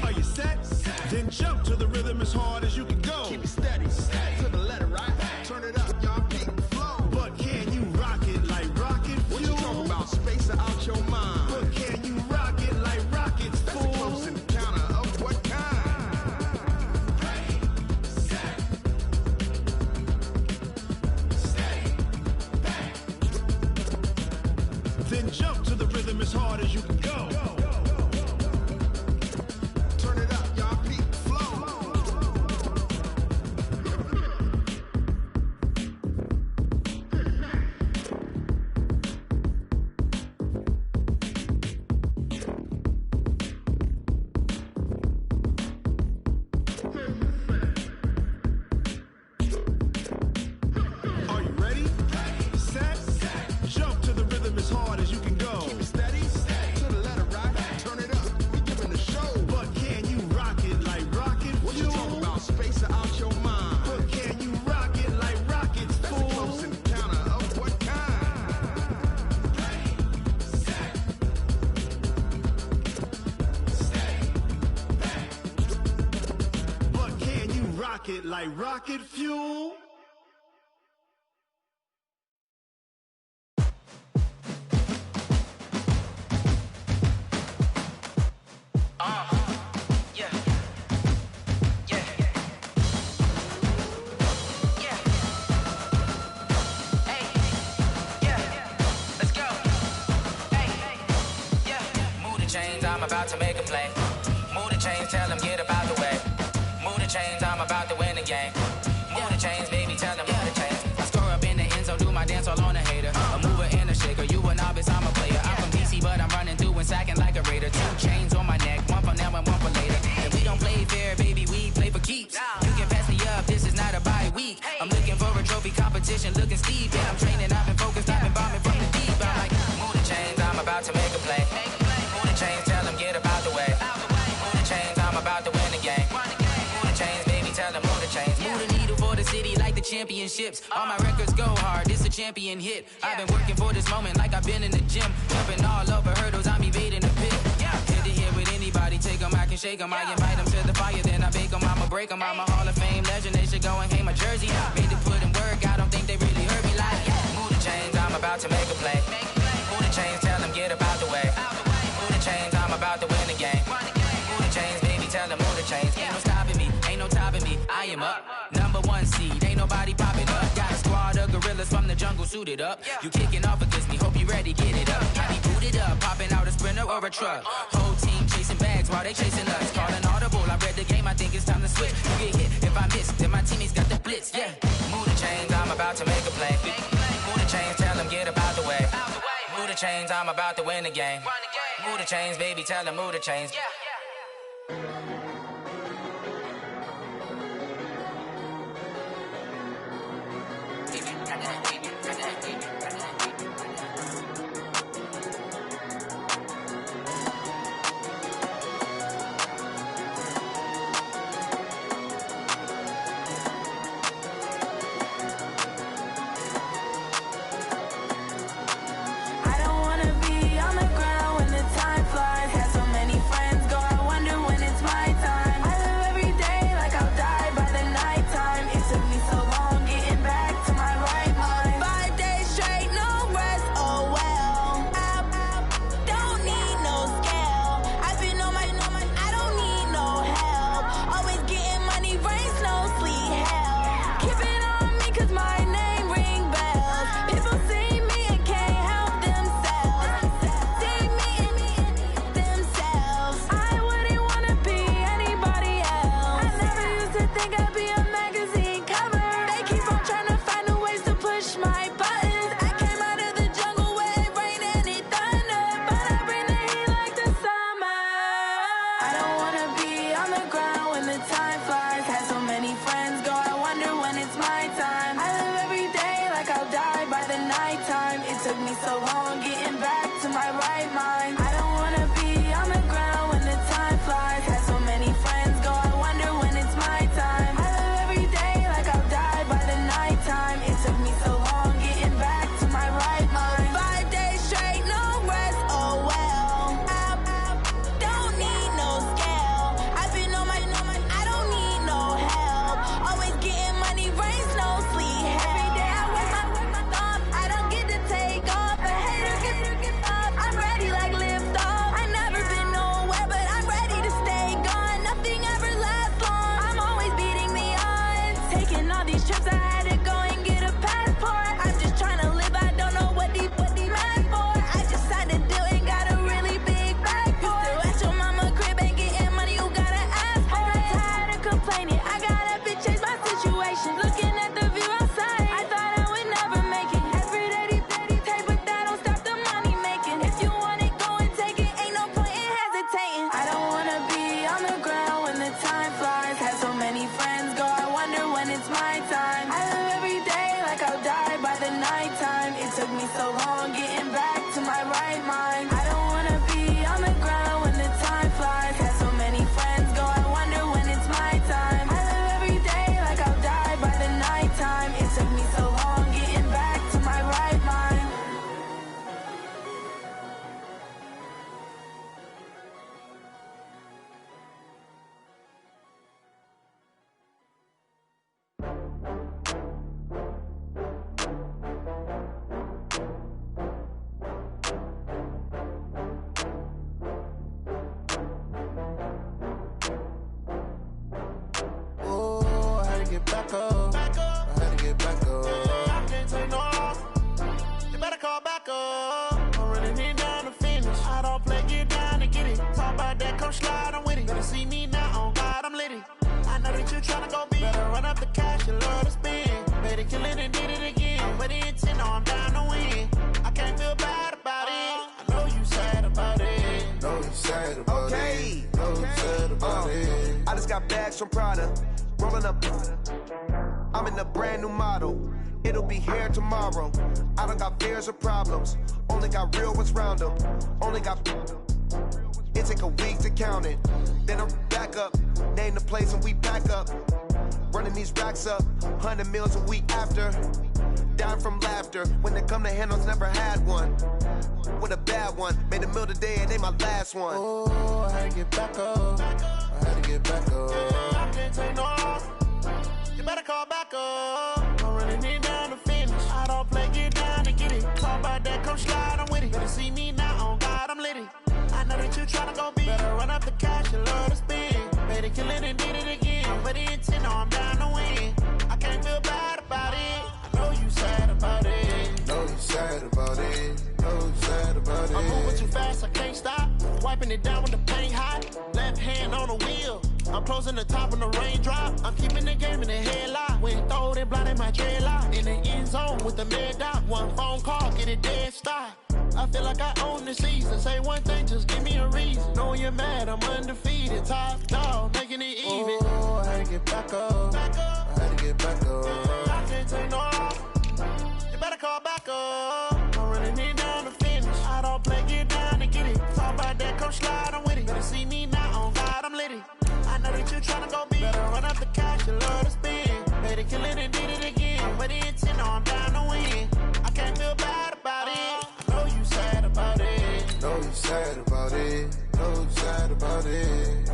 Are you set? Then jump to the rhythm as hard as you can go. Keep it steady, to the letter right. Turn it up, y'all peak flow. But can you rock it like rocket fuel? What you talking about? Space or out your mind? But can you rock it like rockets, fool? That's a close encounter of what kind? Then jump to the rhythm as hard as you can go. Turn it up, y'all peak flow. Are you ready? Set, jump to the rhythm as hard as you can go. Keep it steady, to the letter right. Turn it up, we giving the show. But can you rock it like rocket fuel? What you talking about? Space or out your mind? But can you rock it like rockets, fool? That's a close encounter of what kind? But can you rock it like rocket fuel? I'm about to make a play. Move the chains, tell them get about the way. Move the chains, I'm about to win the game. Move the chains, baby, tell them move the chains. I score up in the end zone, do my dance all on a hater. A mover and a shaker, you a novice, I'm a player. I'm from DC, but I'm running through and sacking like a raider. 2 chains on my neck, one for now and one for later. If we don't play fair, baby, we play for keeps. You can pass me up, this is not a bye week. I'm looking for a trophy competition, looking steep. Yeah, I'm training, I've been focused, I've been bombing from the deep. I'm like, move the chains, I'm about to make a play. Move the chains, tell them get about the way. Move the chains, I'm about to win the game. Move the chains, baby, tell them move the chains. Move the needle for the city like the championships. All my records go hard, this a champion hit. I've been working for this moment like I've been in the gym. Jumping all over hurdles, I'm evading the pit. Head to head with anybody, take them, I can shake them. I invite them to the fire, then I bake them, I'ma break them. I'm a Hall of Fame legend, they should go and hang my jersey. Made to put in work, I don't think they really heard me like, move the chains, I'm about to make a play. Move the chains, tell them get about the way. Move the chains, I'm about to win the game. Move the chains, baby, tell them move the chains. Ain't no stopping me, ain't no topping me, I am up. Number 1 seed, ain't nobody popping up. Got a squad of gorillas from the jungle suited up. You kicking off against me, hope you ready, get it up. I be booted up, popping out a sprinter or a truck. Whole team chasing bags while they chasing us. Calling audible, I read the game, I think it's time to switch. You get hit if I miss, then my teammates got the blitz, yeah. Move the chains, I'm about to make a play. Move the chains, tell them get about the way. Move the chains, I'm about to win the game. Move the chains, baby, tell them move the chains. From Prada, rolling up. I'm in a brand new model. It'll be here tomorrow. I don't got fears or problems. Only got real ones round them. Only got. It take a week to count it. Then I'm back up. Name the place and we back up. Running these racks up. 100 meals a week after. Dying from laughter. When it come to handles, never had one. With a bad one. Made a meal today and they my last one. Oh, I had to get back up. I had to get back up. I can't take no loss. You better call back up. I'm running it down to finish. I don't play, get down to get it. Talk about that, come slide, I'm with it. Better see me now, on God, I'm litty. I know that you tryna go big. Better run up the cash, you love to spend. Better kill it and did it again. But the intent, no, I'm down to win. I can't feel bad about it. I know you sad about it. Know you sad about it. Know you sad about it. I'm moving too fast, I can't stop. wiping it down when the paint hot. Left hand on the wheel. I'm closing the top on the raindrop. I'm keeping the game in the headlock. When throwed and blinded my dreadlock. In the end zone with the mad dot. One phone call, get it dead stop. I feel like I own the season. Say one thing, just give me a reason. Knowing you're mad, I'm undefeated. Top dog, making it even. Oh, I had to get back up. I had to get back up. I can't take no off. You better call back up. I'm running it down to finish. I don't play, get down to get it. Talk about that, come slide, I'm with it. Better see me now, on God, I'm litty. I know that you tryna go big. Better run up the cash, you love to spend. Made it, kill it, and did it again. But the intent, no, I'm down to win. I can't feel bad about it. I know you sad about it. Know you sad about it. Know you sad about it.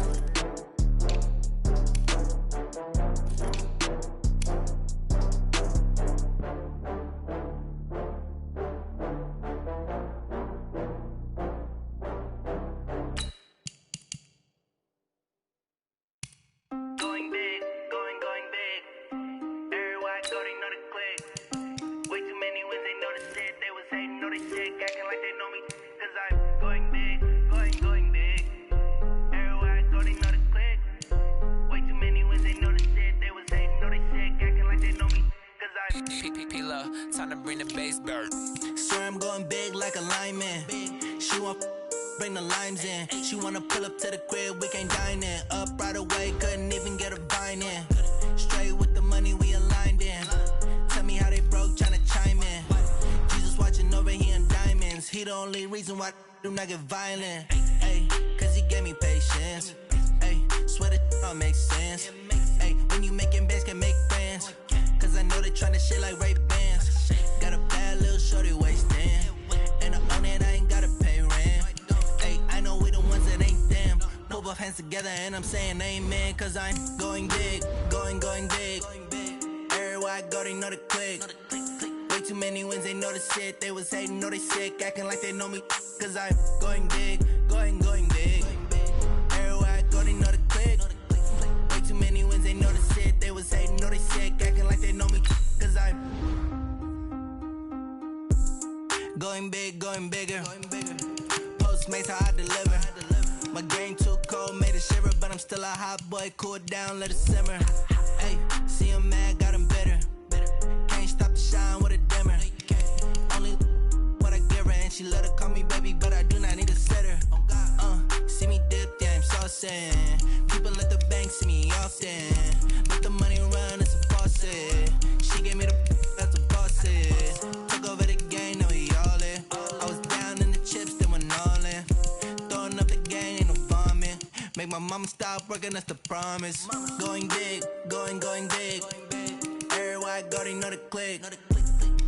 Time to bring the bass back. Swear I'm going big like a lineman. She want bring the limes in. She wanna pull up to the crib, we can't dine in. Up right away, couldn't even get a vine in. Straight with the money we aligned in. Tell me how they broke, tryna chime in. Jesus watching over here in diamonds. He the only reason why I do not get violent. Ay, cause he gave me patience. Ay, swear that all makes sense. Ay, when you making bands can make friends. Cause I know they tryna shit like Ray-Bans. Got a bad little shorty wasting. And I own it, I ain't gotta pay rent. Ay, I know we the ones that ain't them. Put both hands together and I'm saying amen. Cause I'm going big, going big. Everywhere I go, they know the click. Way too many wins, they know the shit. They was hating, know they sick, acting like they know me. Cause I'm going big, going big. Everywhere I go, they know the click. Way too many wins, they know the shit. They was hating, know they sick, acting like they know me. Cause I'm going big, going bigger. Postmates how I deliver. My game too cold, made it shiver. But I'm still a hot boy, cool it down, let it simmer. Hey, see him mad, got him bitter. Can't stop the shine with a dimmer. Only what I give her, and she let her call me baby, but I do not need a sitter. See me dip, yeah, I'm saucing. People at the bank see me often. Let the money run, it's a faucet. She gave me the that's a faucet. Took over the game, now we all in. I was down in the chips, then went all in. Throwing up the game, ain't no bombing. Make my mama stop working, that's the promise. Going big, going big. Everywhere I go, they know the click.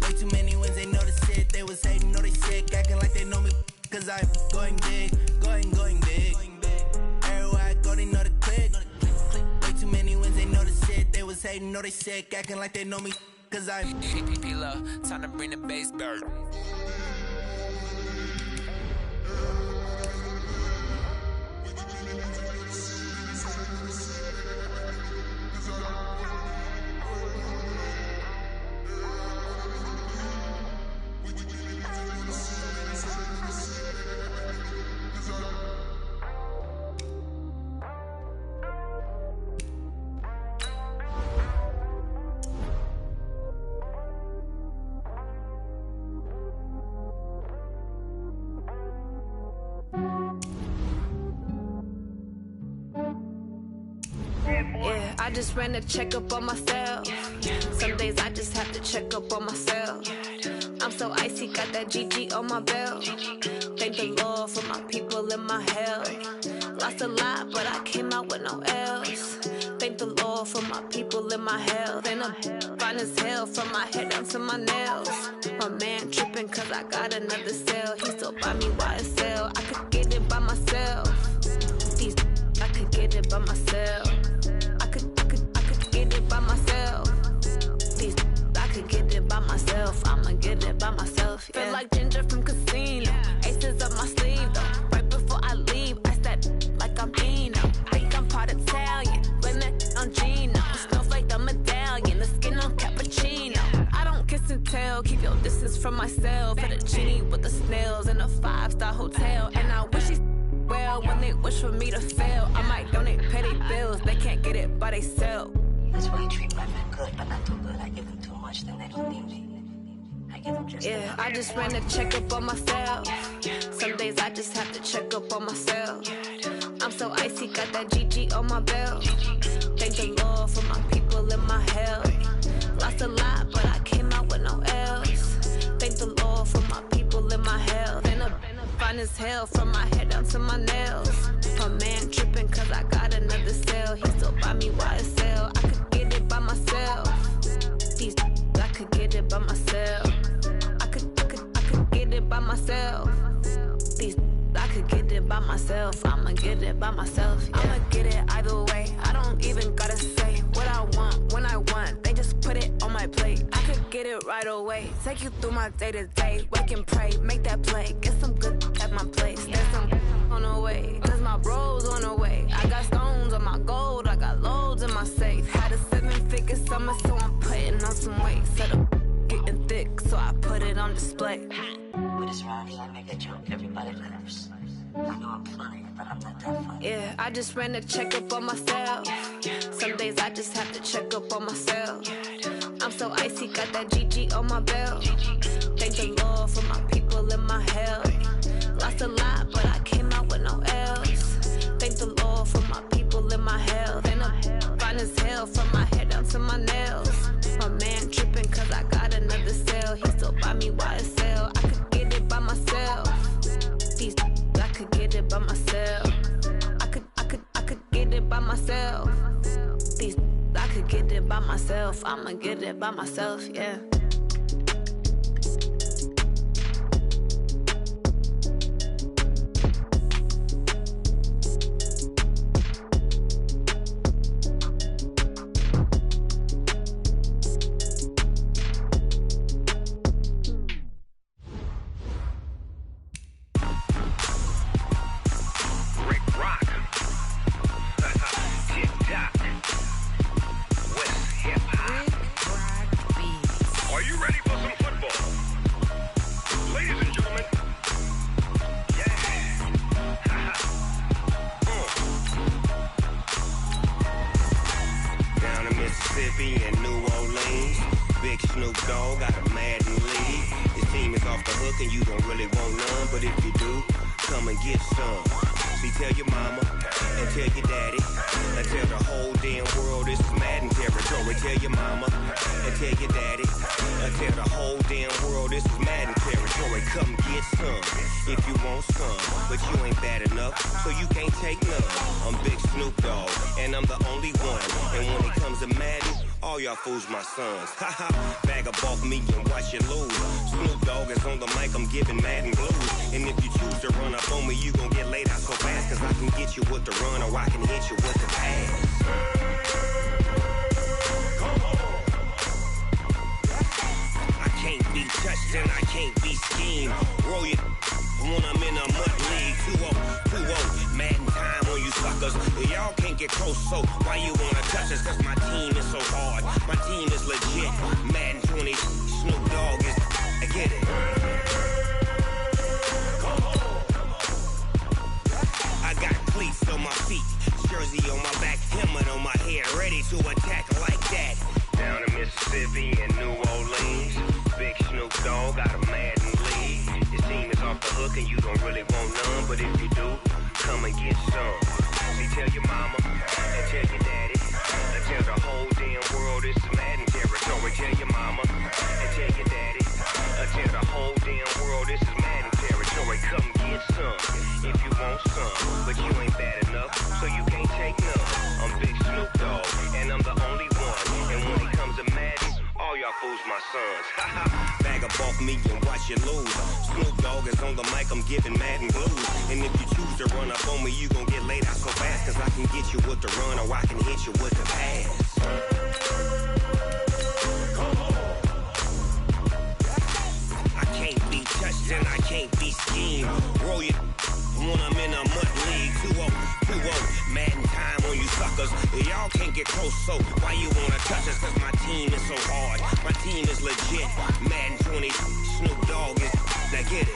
Way too many wins, they know the shit. They was hating, know they sick, acting like they know me. Cause I'm going big, going big. Everywhere I go, they know the click. Way too many wins, they know the shit. They was hating, know they sick, acting like they know me. Cause I'm Love, time to bring the bass back. Yeah, I just ran a checkup on myself. Some days I just have to check up on myself. I'm so icy, got that GG on my belt. Thank the Lord for my people and my health. Lost a lot, but I came out with no else. Thank the Lord for my people and my health. And I'm fine as hell from my head down to my nails. My man tripping cause I got another cell. He still buy me YSL. I could get it by myself. These I could get it by myself. I could get it by myself. These I could get it by myself. I'ma get it by myself. Yeah. Feel like Ginger from Casino. Aces up my sleeve though. Right before I leave, I said like I'm Dino. Think I'm part Italian. Blame it on Gino. Snowflake the medallion. The skin on cappuccino. I don't kiss and tell. Keep your distance from myself. For the genie with the snails in a 5-star hotel. And to fail. I might donate petty bills, they can't get it by they self. That's why you treat my men good, but not too good. I give them too much, then they don't need me. I give them just enough. I just ran a checkup on myself. Some days I just have to check up on myself. I'm so icy, got that GG on my belt. Thank the Lord for my people in my health. Lost a lot, but I came out with no else. Thank the Lord for my people in my health. And I'm fine as hell from my head down to my nails. My man tripping cause I got another cell. He still buy me YSL. I could get it by myself. These I could get it by myself. I could get it by myself. These I could get it by myself. I'ma get it by myself. Yeah. I'ma get it either way. I don't even gotta say what I want when I want. They just put it on my plate. I could get it right away. Take you through my day to day. Wake and pray, make that play. Get some good at my place. There's some on the way. Cause my bros on the way. I got stones on my gold. I got loads in my safe. Had a 7-figure summer, so I'm putting on some weight. Set up getting thick, so I put it on display. With this round here, I make a joke. Everybody laughs. I know I'm funny, but I'm not that funny. Yeah, I just ran a checkup on myself. Some days I just have to check up on myself. I'm so icy, got that GG on my belt. Thank the Lord for my people in my health. Lost a lot, but I came out with no else. Thank the Lord for my people in my health. And I'm fine as hell from my head down to my nails. My man tripping cause I got another cell. He still buy me YSL. I could get it by myself. These I could get it by myself. I could get it by myself. These I could get it by myself. I'ma get it by myself, yeah. Fools my sons. Haha, bag up off me and watch you lose. Snoop Dogg is on the mic, I'm giving Madden blues. And if you choose to run up on me, you gon' get laid out so fast. Cause I can get you with the run or I can hit you with the pass. I can't be touched and I can't be schemed. Roll you when I'm in a mud league. 2-0, Madden time on you suckers. Y'all can't get close, so why you wanna touch us? Cause my team is so hard. My team is legit. Madden 20, Snoop Dogg is. I get it. I got cleats on my feet, jersey on my back, helmet on my head, ready to attack like that. Down in Mississippi and New Orleans, big Snoop Dogg got a Madden league. Your team is off the hook and you don't really want none, but if you do, come and get some. See, tell your mama and tell your daddy, and tell the whole damn world this is Madden territory. Tell your mama and tell your daddy, and tell the whole damn world this is Madden territory. Come get some if you want some, but you ain't bad enough, so you can't take none. I'm Big Snoop Dogg, and I'm the only one. And when it comes to Madden, all y'all fools my sons. Bag up off me and watch you lose. Snoop Dogg is on the mic, I'm giving Madden blues. And if you choose to run up on me, you gon' get laid out so fast. Cause I can get you with the run or I can hit you with the pass. I can't be touched and I can't be schemed. Roll you when I'm in a mud league. 2-0, Madden time on you suckers. Y'all can't get close, so why you wanna touch us? Cause my team is so hard. My team is legit. Madden 20, Snoop Dogg is. Now get it.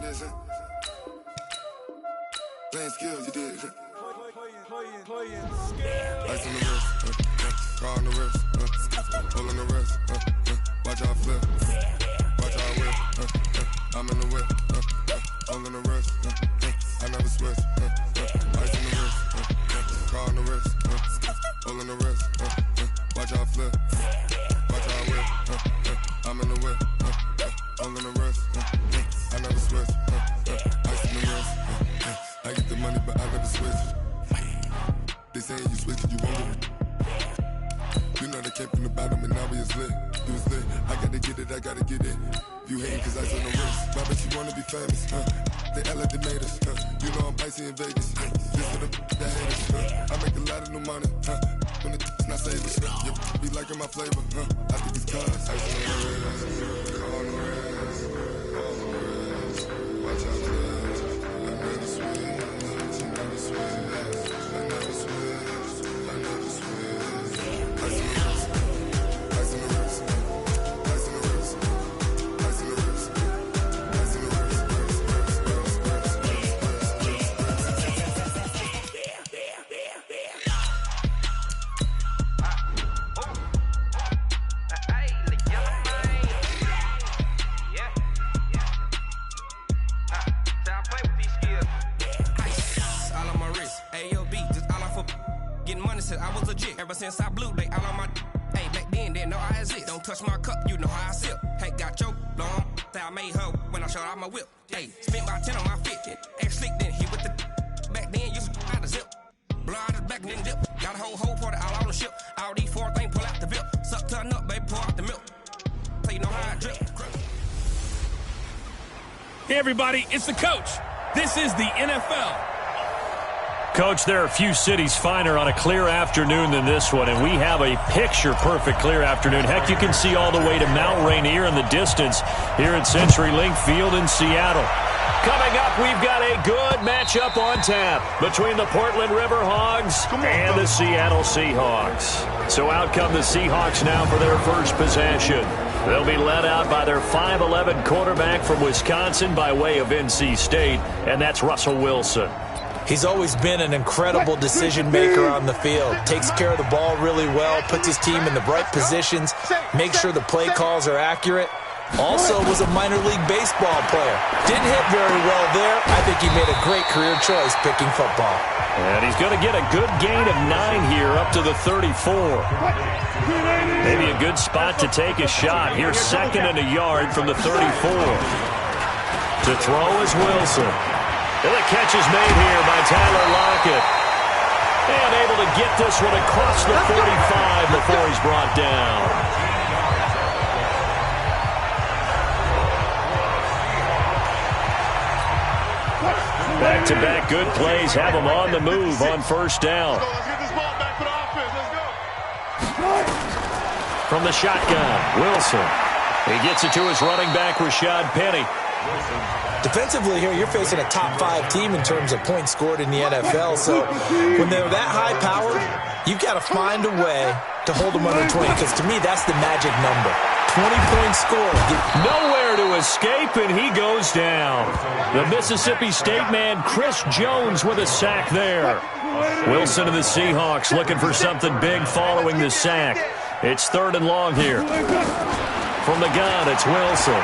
this. Playing skills, you did. Ice on the wrist, car on the wrist, hole in the wrist, watch how I flip, watch how I whip, I'm in the whip, hole in the wrist, I never switch, ice on the wrist, car on the wrist, hole in the wrist, watch how I flip, watch how I whip, I'm in the whip, hole in the wrist, I never switch, ice on the wrist, I get the money but I never switch. They saying you switch it, you won't get it. You know they came from the bottom and now we is lit. You was lit, I gotta get it, I gotta get it. You hating cause I on the wrist. Why bet you wanna be famous, They made us, You know I'm icy in Vegas, This for the haters, I make a lot of new money, When the not savers, You be liking my flavor, I think it's cause ice on the wrist, on the wrist, on the wrist. Watch out, please, I never switch, I never switch. I never switch, I never switch. Ice on the wrist, ice on the wrist, ice on the wrist, ice on the wrist, ice on the wrist, I was legit ever since I blew they all on my hey back then didn't know I exist. Don't touch my cup, you know how I sip. Hey, got your long that I made her when I showed out my whip. Hey, spent about 10 on my fit. X slick then hit with the back then used to out the zip. Blow out his back then dip. Got a whole party all on the ship. All these 4 things pull out the VIP. Suck turn up, baby, pour out the milk. So you know how I drip. Hey everybody, it's the coach. This is the NFL. Coach, there are few cities finer on a clear afternoon than this one, and we have a picture-perfect clear afternoon. Heck, you can see all the way to Mount Rainier in the distance here at CenturyLink Field in Seattle. Coming up, we've got a good matchup on tap between the Portland Riverhogs and the Seattle Seahawks. So out come the Seahawks now for their first possession. They'll be led out by their 5'11 quarterback from Wisconsin by way of NC State, and that's Russell Wilson. He's always been an incredible decision maker on the field. Takes care of the ball really well, puts his team in the right positions, makes sure the play calls are accurate. Also was a minor league baseball player. Didn't hit very well there. I think he made a great career choice picking football. And he's going to get a good gain of 9 here up to the 34. Maybe a good spot to take a shot. Here's 2nd and a yard from the 34. To throw is Wilson. And the catch is made here by Tyler Lockett. And able to get this one across the 45 before he's brought down. Back-to-back good plays have him on the move on first down. Let's get this ball back for the offense. Let's go. From the shotgun, Wilson. He gets it to his running back, Rashad Penny. Defensively here, you're facing a top 5 team in terms of points scored in the NFL. So when they're that high-powered, you've got to find a way to hold them under 20, because to me, that's the magic number. 20-point score. Nowhere to escape, and he goes down. The Mississippi State man, Chris Jones, with a sack there. Wilson and the Seahawks looking for something big following the sack. It's 3rd and long here. From the gun, it's Wilson.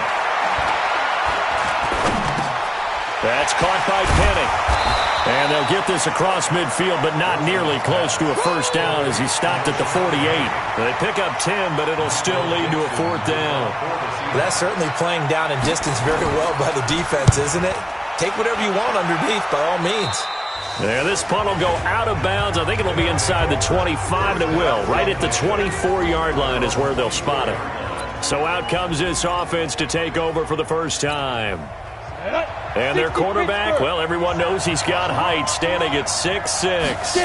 That's caught by Penny. And they'll get this across midfield, but not nearly close to a first down as he stopped at the 48. They pick up 10, but it'll still lead to a 4th down. That's certainly playing down in distance very well by the defense, isn't it? Take whatever you want underneath, by all means. Yeah, this punt will go out of bounds. I think it'll be inside the 25, and it will. Right at the 24-yard line is where they'll spot it. So out comes this offense to take over for the first time. And their quarterback, well, everyone knows he's got height, standing at 6'6".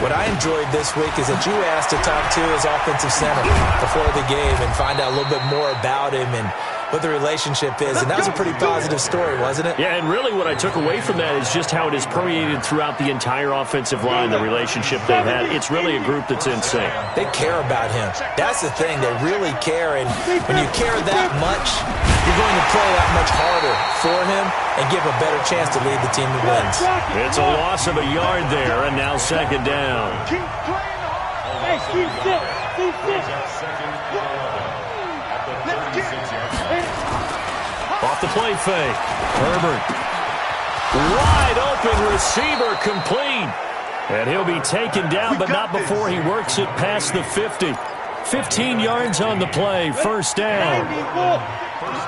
What I enjoyed this week is that you asked to talk to his offensive center before the game and find out a little bit more about him. And what the relationship is. And that was a pretty positive story, wasn't it? Yeah, and really what I took away from that is just how it is permeated throughout the entire offensive line, the relationship they've had. It's really a group that's in sync. They care about him. That's the thing. They really care. And when you care that much, you're going to play that much harder for him and give a better chance to lead the team that wins. It's a loss of a yard there, and now second down. Hey, keep sit. Keep sit. Off the play fake. Herbert. Wide open receiver complete. And he'll be taken down, but not before he works it past the 50. 15 yards on the play, first down.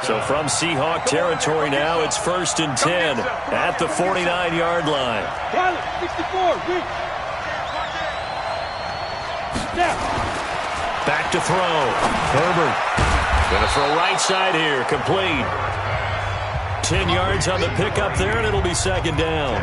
So from Seahawk territory now, it's 1st and 10 at the 49-yard line. 64. Back to throw. Herbert. Going to throw right side here. Complete. 10 yards on the pickup there, and it'll be second down.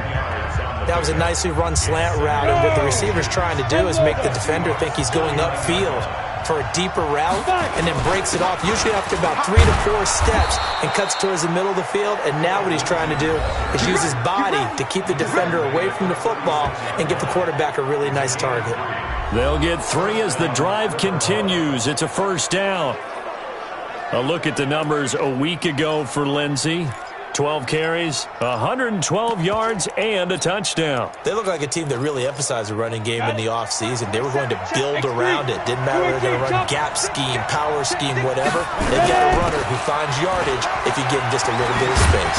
That was a nicely run slant route, and what the receiver's trying to do is make the defender think he's going upfield for a deeper route, and then breaks it off, usually after about 3 to 4 steps, and cuts towards the middle of the field. And now what he's trying to do is use his body to keep the defender away from the football and get the quarterback a really nice target. They'll get 3 as the drive continues. It's a first down. A look at the numbers a week ago for Lindsey. 12 carries, 112 yards, and a touchdown. They look like a team that really emphasized the running game in the offseason. They were going to build around it. Didn't matter whether they were going to run gap scheme, power scheme, whatever. They've got a runner who finds yardage if you give him just a little bit of space.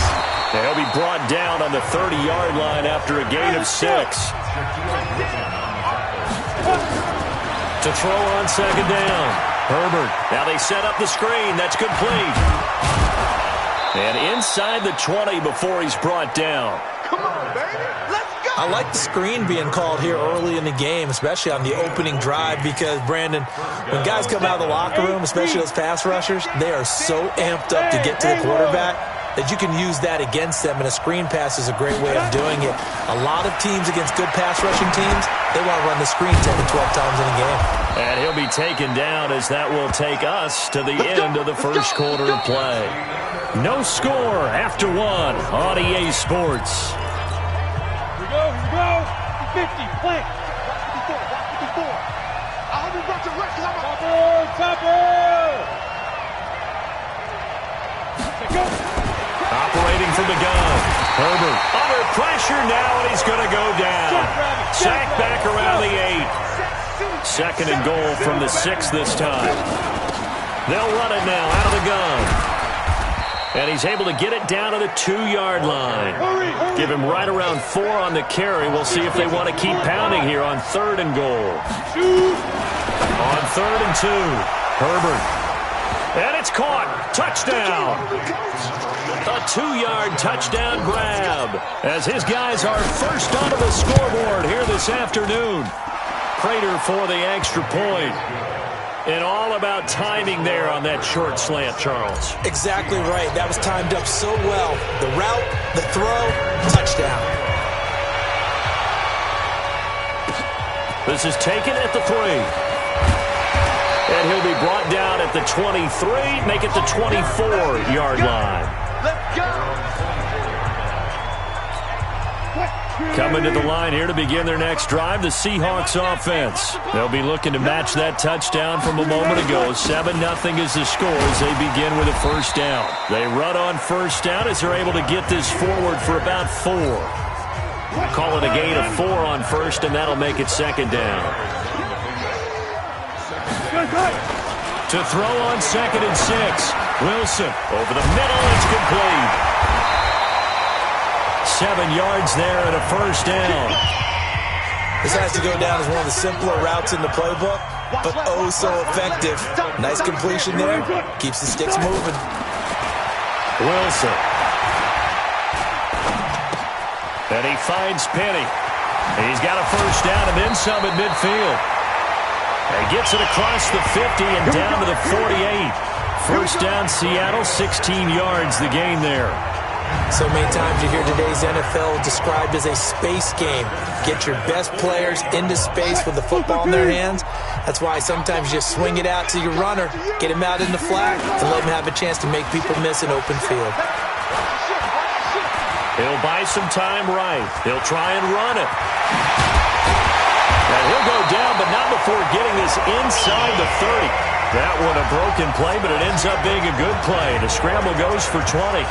They'll be brought down on the 30-yard line after a gain of 6. To throw on second down. Herbert. Now they set up the screen. That's complete. And inside the 20 before he's brought down. Come on, baby. Let's go. I like the screen being called here early in the game, especially on the opening drive, because, Brandon, when guys come out of the locker room, especially those pass rushers, they are so amped up to get to the quarterback that you can use that against them, and a screen pass is a great way of doing it. A lot of teams against good pass rushing teams, they want to run the screen 10 to 12 times in a game. And he'll be taken down as that will take us to the end of the first quarter of play. No score after 1 on EA Sports. Here we go. 50, flank. 54. I hope you brought your legs. Topper. Go. Operating from the gun. Herbert under pressure now, and he's going to go down. Sacked back around the 8. Second and goal from the 6 this time. They'll run it now out of the gun. And he's able to get it down to the 2-yard line. Give him right around 4 on the carry. We'll see if they want to keep pounding here on 3rd and goal. On 3rd and 2, Herbert. And it's caught. Touchdown. A 2-yard touchdown grab as his guys are first onto the scoreboard here this afternoon. Prater for the extra point. And all about timing there on that short slant, Charles. Exactly right. That was timed up so well. The route, the throw, touchdown. This is taken at the 3. And he'll be brought down at the 23, make it the 24-yard line. Let's go. Coming to the line here to begin their next drive, the Seahawks offense. They'll be looking to match that touchdown from a moment ago. 7-0 is the score as they begin with a first down. They run on first down as they're able to get this forward for about 4. Call it a gain of 4 on first, and that'll make it second down. To throw on 2nd and 6. Wilson over the middle. It's complete. 7 yards there and a first down. This has to go down as one of the simpler routes in the playbook, but oh so effective. Nice completion there. Keeps the sticks moving. Wilson. And he finds Penny. He's got a first down and then some at midfield. He gets it across the 50 and down to the 48. First down, Seattle, 16 yards the gain there. So many times you hear today's NFL described as a space game. Get your best players into space with the football in their hands. That's why sometimes you just swing it out to your runner, get him out in the flat, and let him have a chance to make people miss an open field. He'll buy some time right. He'll try and run it. And he'll go down, but not before getting this inside the 30. That one a broken play, but it ends up being a good play. The scramble goes for 20.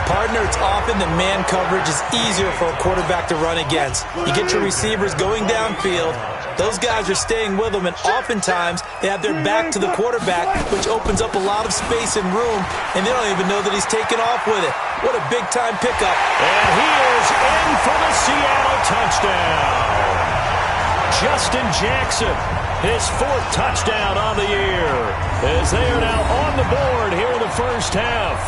Partner, it's often the man coverage is easier for a quarterback to run against. You get your receivers going downfield. Those guys are staying with them, and oftentimes they have their back to the quarterback, which opens up a lot of space and room, and they don't even know that he's taken off with it. What a big-time pickup. And he is in for the Seattle touchdown. Justin Jackson, his 4th touchdown on the year, as they are now on the board here in the first half.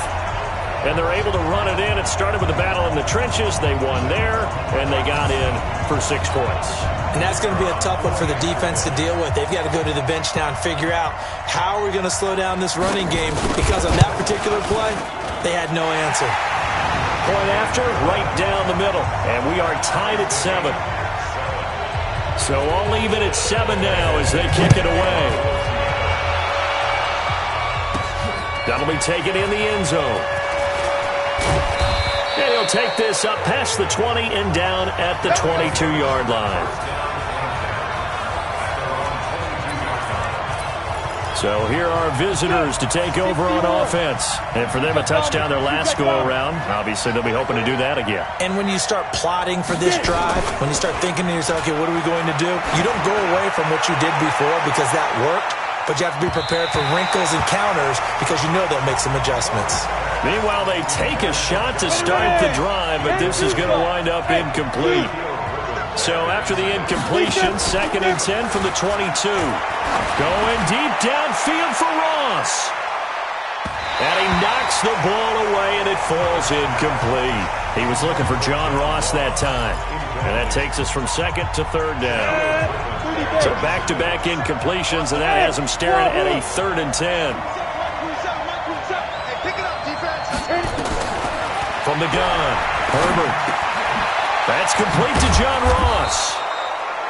And they're able to run it in. It started with a battle in the trenches. They won there, and they got in for 6 points. And that's going to be a tough one for the defense to deal with. They've got to go to the bench now and figure out how are we going to slow down this running game, because on that particular play, they had no answer. Point after, right down the middle. And we are tied at 7. So all even at 7 now as they kick it away. That'll be taken in the end zone. And he'll take this up past the 20 and down at the 22-yard line. So here are visitors to take over on offense. And for them, a touchdown their last go-around. Obviously, they'll be hoping to do that again. And when you start plotting for this drive, when you start thinking to yourself, okay, what are we going to do? You don't go away from what you did before because that worked, but you have to be prepared for wrinkles and counters because you know they'll make some adjustments. Meanwhile, they take a shot to start the drive, but this is going to wind up incomplete. So after the incompletion, 2nd and 10 from the 22. Going deep downfield for Ross. And he knocks the ball away, and it falls incomplete. He was looking for John Ross that time. And that takes us from 2nd to 3rd down. So back-to-back incompletions, and that has him staring at a 3rd and 10. From the gun, Herbert. That's complete to John Ross.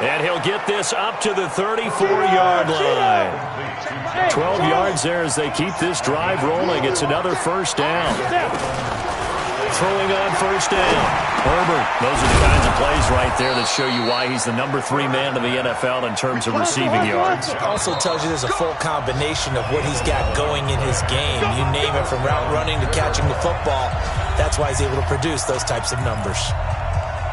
And he'll get this up to the 34-yard line. 12 yards there as they keep this drive rolling. It's another first down. Throwing on first down. Herbert. Those are the kinds of plays right there that show you why he's the number 3 man in the NFL in terms of receiving yards. It also tells you there's a full combination of what he's got going in his game. You name it, from route running to catching the football. That's why he's able to produce those types of numbers.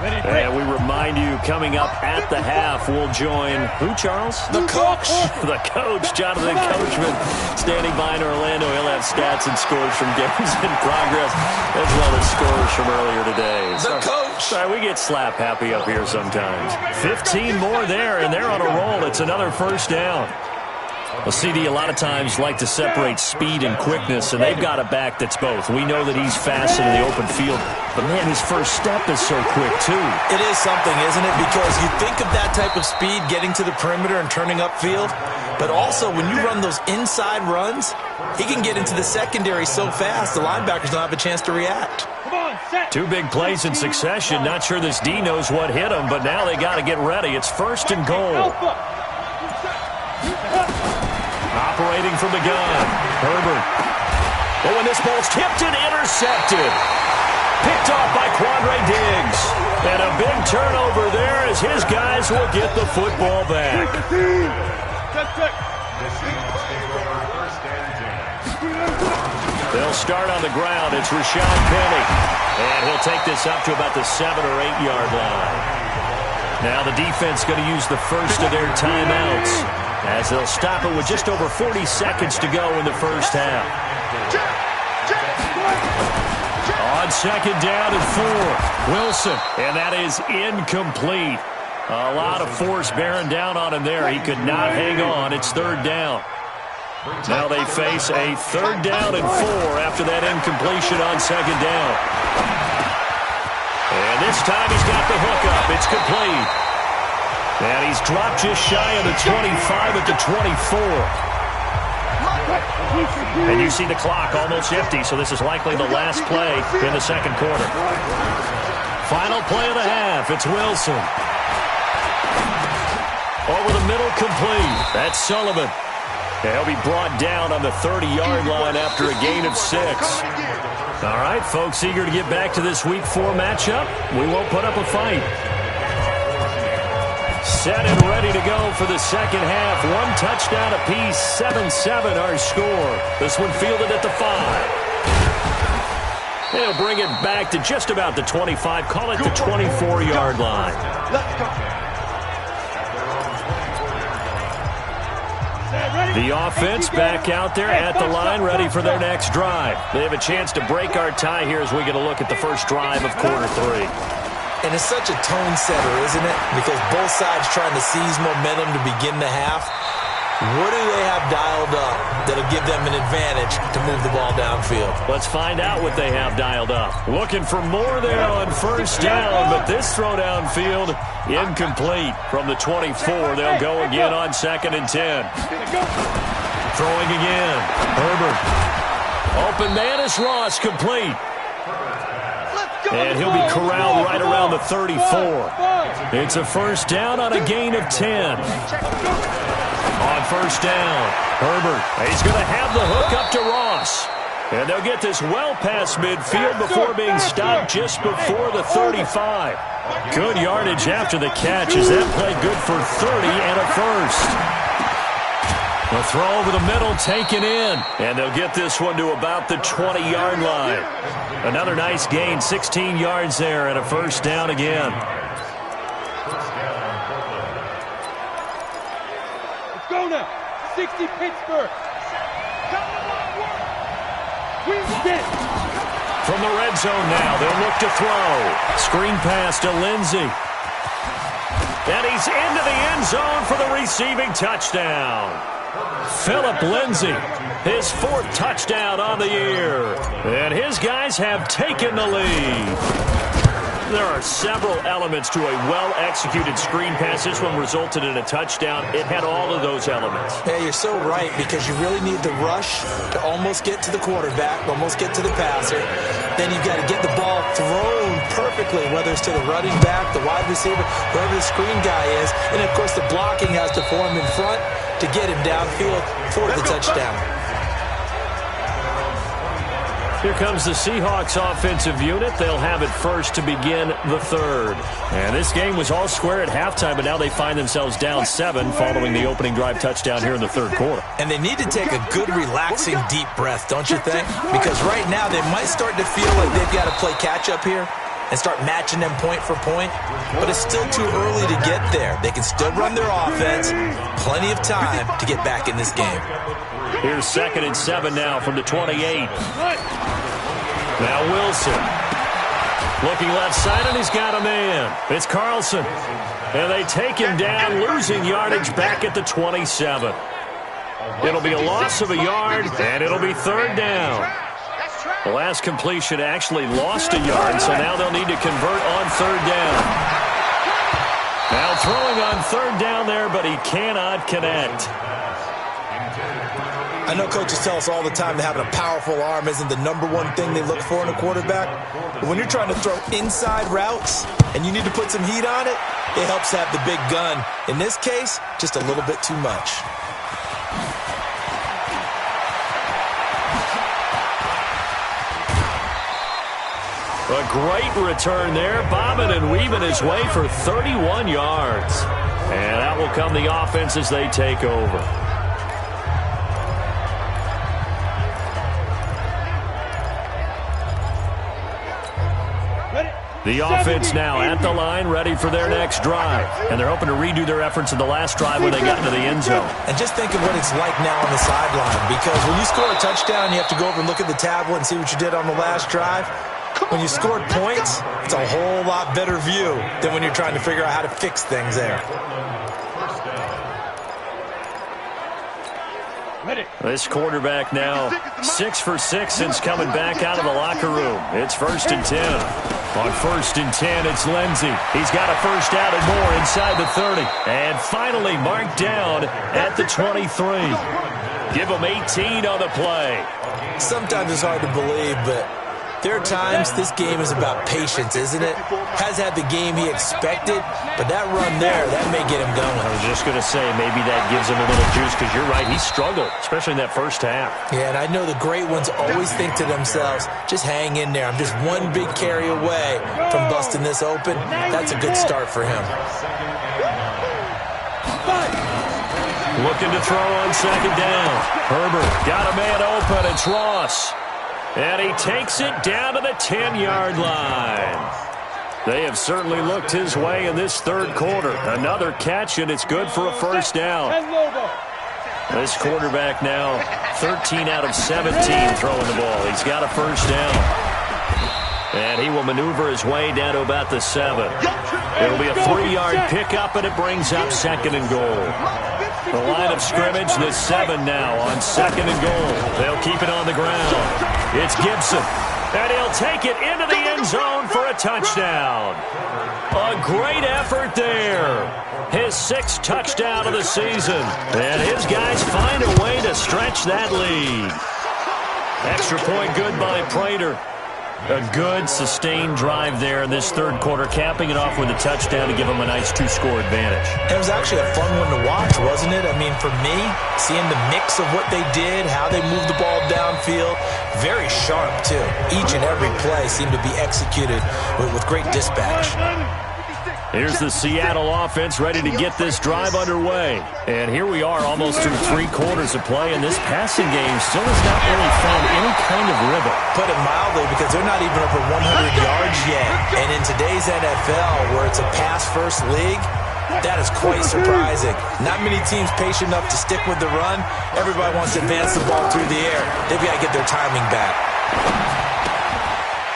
And we remind you, coming up at the half, we'll join who, Charles? The coach. The coach, Jonathan Coachman, standing by in Orlando. He'll have stats and scores from games in progress, as well as scores from earlier today. The coach. Sorry, we get slap happy up here sometimes. 15 more there, and they're on a roll. It's another first down. Well, CD a lot of times like to separate speed and quickness, and they've got a back that's both. We know that he's fast in the open field, but, man, his first step is so quick, too. It is something, isn't it? Because you think of that type of speed getting to the perimeter and turning upfield, but also when you run those inside runs, he can get into the secondary so fast the linebackers don't have a chance to react. 2 big plays in succession. Not sure this D knows what hit him, but now they got to get ready. It's 1st and goal. Operating from the gun, Herbert. Oh, and this ball's tipped and intercepted. Picked off by Quandre Diggs. And a big turnover there as his guys will get the football back. They'll start on the ground. It's Rashad Penny. And he'll take this up to about the 7 or 8 yard line. Now the defense going to use the first of their timeouts, as they'll stop it with just over 40 seconds to go in the first half. On 2nd down and 4, Wilson. And that is incomplete. A lot of force bearing down on him there. He could not hang on. It's 3rd down. Now they face a 3rd down and 4 after that incompletion on 2nd down. And this time he's got the hook up. It's complete. And he's dropped just shy of the 25 at the 24. And you see the clock almost empty, so this is likely the last play in the second quarter. Final play of the half. It's Wilson. Over the middle, complete. That's Sullivan. And he'll be brought down on the 30-yard line after a gain of 6. All right, folks, eager to get back to this Week 4 matchup. We won't put up a fight. Set and ready to go for the second half. 1 touchdown apiece, 7-7 our score. This one fielded at the 5. They'll bring it back to just about the 25. Call it the 24-yard line. Let's go. The offense back out there at the line, ready for their next drive. They have a chance to break our tie here as we get a look at the first drive of quarter 3. And it's such a tone setter, isn't it? Because both sides trying to seize momentum to begin the half. What do they have dialed up that'll give them an advantage to move the ball downfield? Let's find out what they have dialed up. Looking for more there on first down, but this throw downfield incomplete. From the 24, they'll go again on 2nd and 10. Throwing again. Herbert. Open man is Ross, complete. And he'll be corralled right around the 34. It's a first down on a gain of 10. On first down, Herbert. He's going to have the hook up to Ross. And they'll get this well past midfield before being stopped just before the 35. Good yardage after the catch as that play good for 30 and a first. The throw over the middle taken in. And they'll get this one to about the 20-yard line. Another nice gain, 16 yards there and a first down again. Let's go now. 60 Pittsburgh. From the red zone now, they'll look to throw. Screen pass to Lindsey. And he's into the end zone for the receiving touchdown. Philip Lindsey, his 4th touchdown on the year. And his guys have taken the lead. There are several elements to a well-executed screen pass. This one resulted in a touchdown. It had all of those elements. Yeah, you're so right, because you really need the rush to almost get to the quarterback, almost get to the passer. Then you've got to get the ball thrown perfectly, whether it's to the running back, the wide receiver, whoever the screen guy is. And, of course, the blocking has to form in front to get him downfield for the touchdown. Here comes the Seahawks offensive unit. They'll have it first to begin the 3rd. And this game was all square at halftime, but now they find themselves down 7 following the opening drive touchdown here in the 3rd quarter. And they need to take a good, relaxing, deep breath, don't you think? Because right now they might start to feel like they've got to play catch-up here and start matching them point for point. But it's still too early to get there. They can still run their offense. Plenty of time to get back in this game. Here's 2nd and 7 now from the 28. Now Wilson. Looking left side, and he's got a man. It's Carlson. And they take him down, losing yardage back at the 27. It'll be a loss of a yard, and it'll be 3rd down. The last completion actually lost a yard, so now they'll need to convert on 3rd down. Now throwing on 3rd down there, but he cannot connect. I know coaches tell us all the time that having a powerful arm isn't the #1 thing they look for in a quarterback. But when you're trying to throw inside routes and you need to put some heat on it, it helps to have the big gun. In this case, just a little bit too much. A great return there, bobbing and weaving his way for 31 yards. And that will come the offense as they take over. The offense now at the line, ready for their next drive. And they're hoping to redo their efforts in the last drive when they got into the end zone. And just think of what it's like now on the sideline. Because when you score a touchdown, you have to go over and look at the tablet and see what you did on the last drive. When you scored points, it's a whole lot better view than when you're trying to figure out how to fix things there. This quarterback now 6 for 6 since coming back out of the locker room. It's 1st and 10. On 1st and 10, it's Lindsey. He's got a first out and more inside the 30. And finally marked down at the 23. Give him 18 on the play. Sometimes it's hard to believe, but there are times this game is about patience, isn't it? Has had the game he expected, but that run there, that may get him going. I was just going to say, maybe that gives him a little juice, because you're right, he struggled, especially in that first half. Yeah, and I know the great ones always think to themselves, just hang in there. I'm just one big carry away from busting this open. That's a good start for him. Looking to throw on second down. Herbert got a man open. It's Ross. And he takes it down to the 10-yard line. They have certainly looked his way in this third quarter. Another catch, and it's good for a first down. This quarterback now 13 out of 17 throwing the ball. He's got a first down. And he will maneuver his way down to about the 7. It'll be a 3-yard pickup, and it brings up second and goal. The line of scrimmage, the 7 now on second and goal. They'll keep it on the ground. It's Gibson, and he'll take it into the end zone for a touchdown. A great effort there. His 6th touchdown of the season, and his guys find a way to stretch that lead. Extra point good by Prater. A good, sustained drive there in this third quarter, capping it off with a touchdown to give them a nice 2-score advantage. It was actually a fun one to watch, wasn't it? I mean, for me, seeing the mix of what they did, how they moved the ball downfield, very sharp, too. Each and every play seemed to be executed with great dispatch. Here's the Seattle offense ready to get this drive underway. And here we are almost through 3 quarters of play, and this passing game still has not really found any kind of rhythm. Put it mildly, because they're not even over 100 yards yet. And in today's NFL, where it's a pass-first league, that is quite surprising. Not many teams patient enough to stick with the run. Everybody wants to advance the ball through the air. They've got to get their timing back.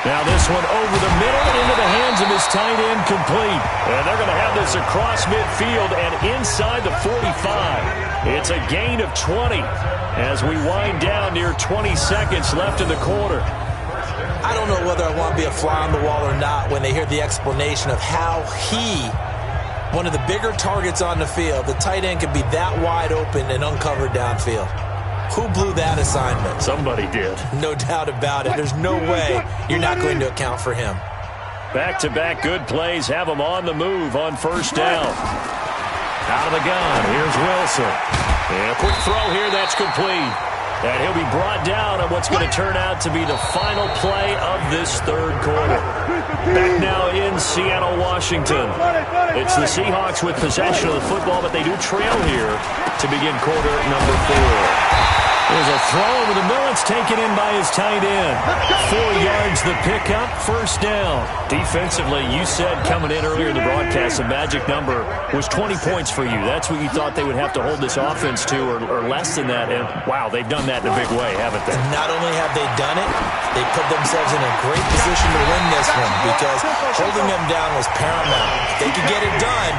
Now this one over the middle and into the hands of his tight end, complete. And they're going to have this across midfield and inside the 45. It's a gain of 20 as we wind down near 20 seconds left in the quarter. I don't know whether I want to be a fly on the wall or not when they hear the explanation of how one of the bigger targets on the field, the tight end, could be that wide open and uncovered downfield. Who blew that assignment? Somebody did. No doubt about it. There's no way you're not going to account for him. Back-to-back good plays have him on the move on first down. Out of the gun, here's Wilson. And a quick throw here, that's complete. And he'll be brought down on what's going to turn out to be the final play of this third quarter. Back now in Seattle, Washington. It's the Seahawks with possession of the football, but they do trail here to begin quarter number 4. There's a throw over the middle. It's taken in by his tight end. 4 yards the pickup, first down. Defensively, you said coming in earlier in the broadcast, the magic number was 20 points for you. That's what you thought they would have to hold this offense to, or less than that. And, wow, they've done that in a big way, haven't they? Not only have they done it, they put themselves in a great position to win this one because holding them down was paramount. If they could get it done,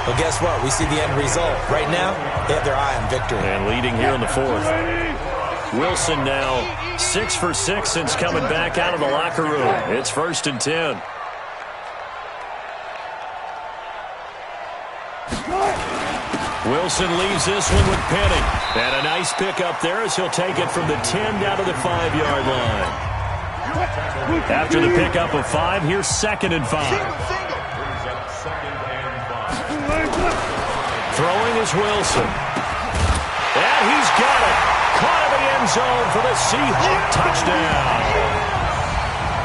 well, guess what? We see the end result. Right now, they have their eye on victory. And leading here in the 4th. Wilson now 6 for 6 since coming back out of the locker room. It's 1st and 10. Wilson leaves this one with Penny. And a nice pick up there as he'll take it from the 10 down to the 5-yard line. After the pickup of 5, here's 2nd and 5. Throwing is Wilson. And he's got it. Caught in the end zone for the Seahawk touchdown.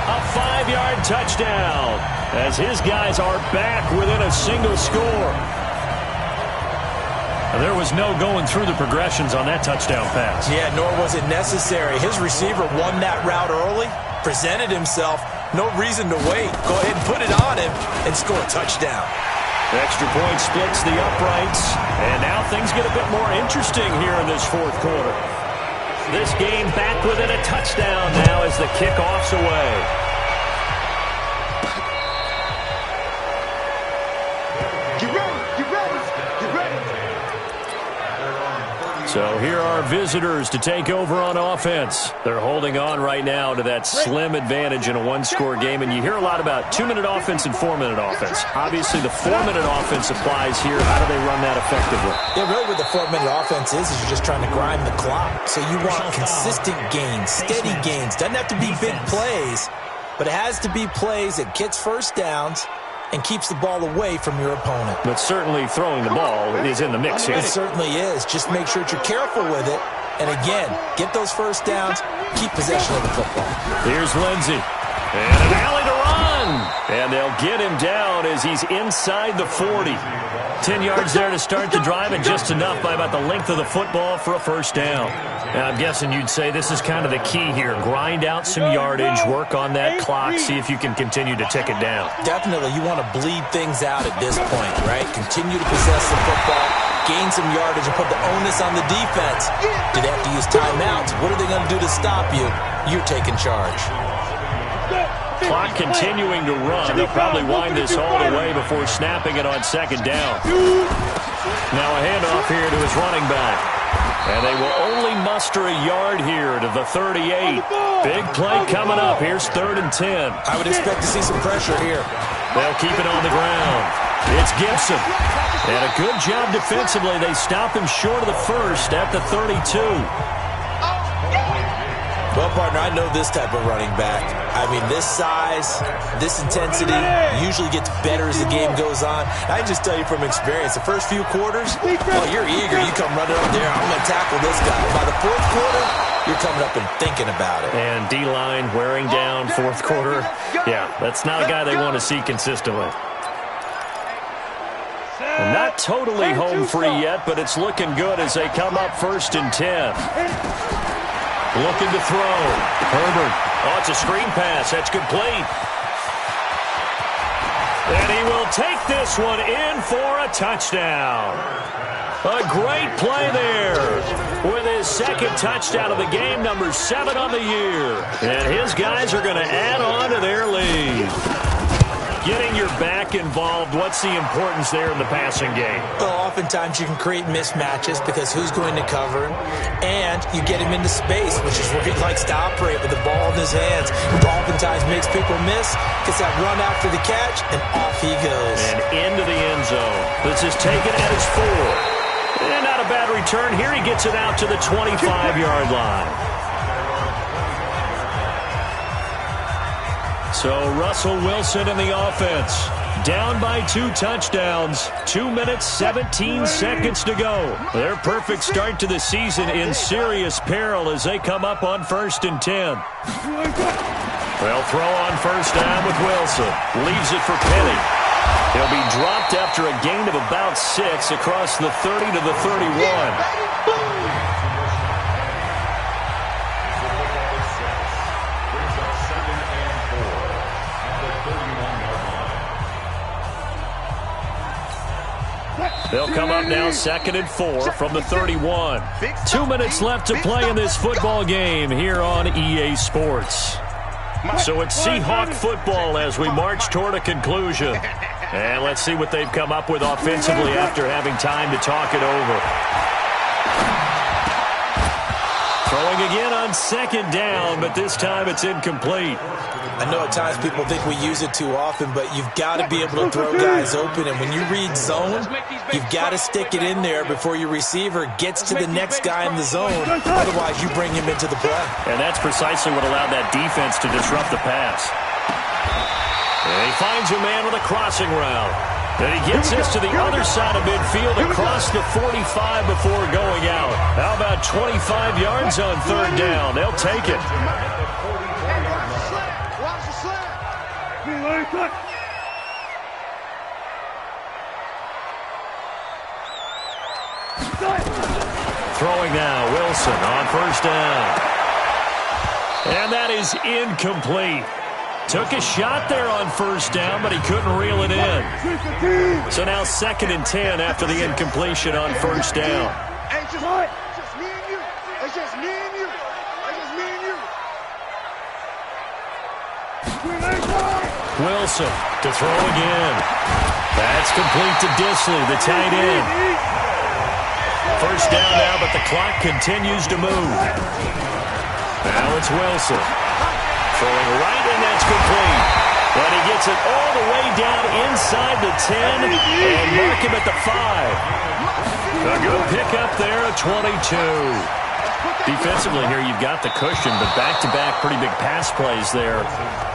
A 5-yard touchdown as his guys are back within a single score. And there was no going through the progressions on that touchdown pass. Yeah, nor was it necessary. His receiver won that route early, presented himself. No reason to wait. Go ahead and put it on him and score a touchdown. Extra point splits the uprights, and now things get a bit more interesting here in this 4th quarter. This game back within a touchdown now as the kickoff's away. Get ready, get ready, get ready. So here are visitors to take over on offense. They're holding on right now to that slim advantage in a one-score game, and you hear a lot about 2-minute offense and 4-minute offense. Obviously, the 4-minute offense applies here. How do they run that effectively? Yeah, really what the 4-minute offense is you're just trying to grind the clock. So you want consistent gains, steady gains. Doesn't have to be big plays, but it has to be plays that gets first downs and keeps the ball away from your opponent. But certainly throwing the ball is in the mix here. It certainly is. Just make sure that you're careful with it. And again, get those first downs, keep possession of the football. Here's Lindsey. And an alley to run. And they'll get him down as he's inside the 40. 10 yards there to start the drive, and just enough by about the length of the football for a first down. And I'm guessing you'd say this is kind of the key here. Grind out some yardage, work on that clock, see if you can continue to tick it down. Definitely. You want to bleed things out at this point, right? Continue to possess the football, gain some yardage, and put the onus on the defense. Do they have to use timeouts? What are they going to do to stop you? You're taking charge. Clock continuing to run. They'll probably wind this all the way before snapping it on second down. Now a handoff here to his running back. And they will only muster a yard here to the 38. Big play coming up. Here's 3rd and 10. I would expect to see some pressure here. They'll keep it on the ground. It's Gibson. And a good job defensively. They stop him short of the first at the 32. Well, partner, I know this type of running back. I mean, this size, this intensity usually gets better as the game goes on. I can just tell you from experience, the first few quarters, oh, you're eager. You come running up there, I'm going to tackle this guy. By the 4th quarter, you're coming up and thinking about it. And D-line wearing down 4th quarter. Yeah, that's not a guy they want to see consistently. Not totally home free yet, but it's looking good as they come up 1st and 10. Looking to throw. Herbert. Oh, it's a screen pass. That's complete. And he will take this one in for a touchdown. A great play there with his 2nd touchdown of the game, number 7 on the year. And his guys are going to add on to their lead. Getting your back involved, what's the importance there in the passing game? Well, oftentimes you can create mismatches because who's going to cover him, and you get him into space, which is where he likes to operate with the ball in his hands. Oftentimes makes people miss, gets that run after the catch, and off he goes. And into the end zone. This is taken at his 4. And not a bad return. Here he gets it out to the 25-yard line. So Russell Wilson in the offense. Down by 2 touchdowns. 2 minutes, 17 seconds to go. Their perfect start to the season in serious peril as they come up on 1st and 10. They'll throw on 1st down with Wilson. Leaves it for Penny. He'll be dropped after a gain of about 6 across the 30 to the 31. They'll come up now 2nd and 4 from the 31. 2 minutes left to play in this football game here on EA Sports. So it's Seahawk football as we march toward a conclusion. And let's see what they've come up with offensively after having time to talk it over. Throwing again on 2nd down, but this time it's incomplete. I know at times people think we use it too often, but you've got to be able to throw guys open. And when you read zone, you've got to stick it in there before your receiver gets to the next guy in the zone. Otherwise, you bring him into the play. And that's precisely what allowed that defense to disrupt the pass. And he finds a man with a crossing route. And he gets this to the other side of midfield across the 45 before going out. How about 25 yards on 3rd down? They'll take it. Throwing now, Wilson on 1st down. And that is incomplete. Took a shot there on 1st down, but he couldn't reel it in. So now 2nd and 10 after the incompletion on 1st down. Hey, just me and you. It's just me and you. It's just me and you. Wilson to throw again. That's complete to Disley, the tight end. first down now, but the clock continues to move. Now it's Wilson. Throwing right, and that's complete. But he gets it all the way down inside the 10 and mark him at the 5. A good pickup there, a 22. Defensively here, you've got the cushion, but back-to-back pretty big pass plays there.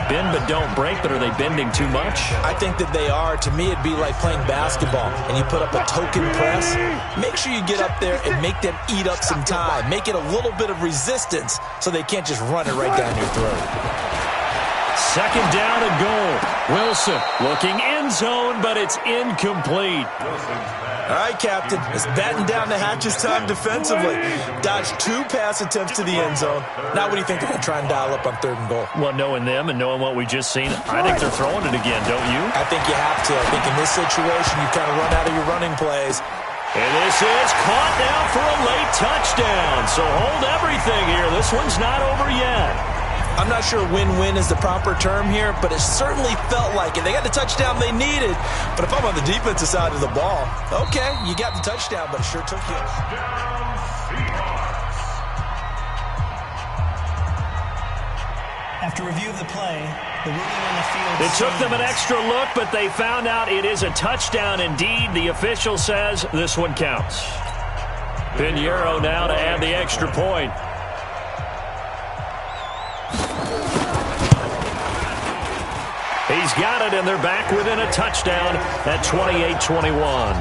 Bend but don't break, but are they bending too much? I think that they are. To me, it'd be like playing basketball, and you put up a token press. Make sure you get up there and make them eat up some time. Make it a little bit of resistance so they can't just run it right down your throat. Second down and goal. Wilson looking end zone, but it's incomplete. All right, Captain. It's batten down the hatches time defensively. Dodged 2 pass attempts to the end zone. Now what do you think they're going to try and dial up on 3rd and goal? Well, knowing them and knowing what we just seen, I think they're throwing it again, don't you? I think you have to. I think in this situation, you kind of run out of your running plays. And this is caught now for a late touchdown. So hold everything here. This one's not over yet. I'm not sure win-win is the proper term here, but it certainly felt like it. They got the touchdown they needed, but if I'm on the defensive side of the ball, okay, you got the touchdown, but it sure took you. After review of the play, the ruling on the field... It took them an extra look, but they found out it is a touchdown indeed. The official says this one counts. Pinheiro now to add the extra point. He's got it, and they're back within a touchdown at 28-21.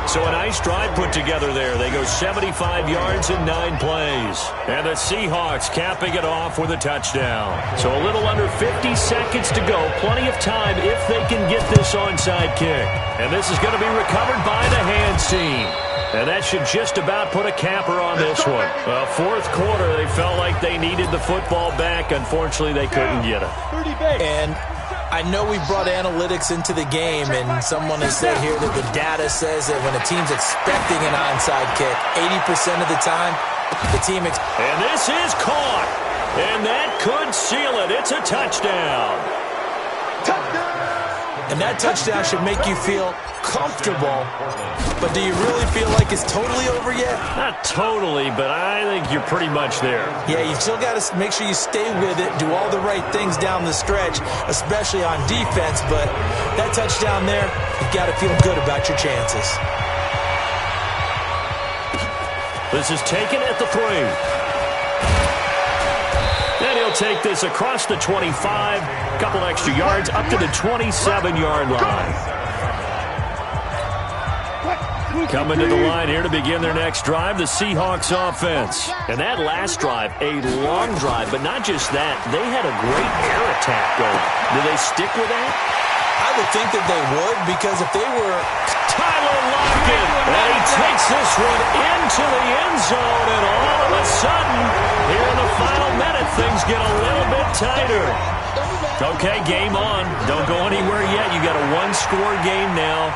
So a nice drive put together there. They go 75 yards in 9 plays. And the Seahawks capping it off with a touchdown. So a little under 50 seconds to go. Plenty of time if they can get this onside kick. And this is going to be recovered by the hands team. And that should just about put a capper on this one. Well, 4th quarter, they felt like they needed the football back. Unfortunately, they couldn't get it. And I know we brought analytics into the game, and someone has said here that the data says that when a team's expecting an onside kick, 80% of the time, the team... And this is caught, and that could seal it. It's a touchdown. And that touchdown should make you feel comfortable. But do you really feel like it's totally over yet? Not totally, but I think you're pretty much there. Yeah, you still got to make sure you stay with it, do all the right things down the stretch, especially on defense. But that touchdown there, you've got to feel good about your chances. This is taken at the 3. And he'll take this across the 25, couple extra yards, up to the 27-yard line. Coming to the line here to begin their next drive, the Seahawks offense. And that last drive, a long drive, but not just that. They had a great air attack going. Do they stick with that? I would think that they would, because if they were... Tyler Lockett, and he takes this one into the end zone, and all of a sudden, here in the final minute, things get a little bit tighter. Okay, game on. Don't go anywhere yet. You got a 1-score game now.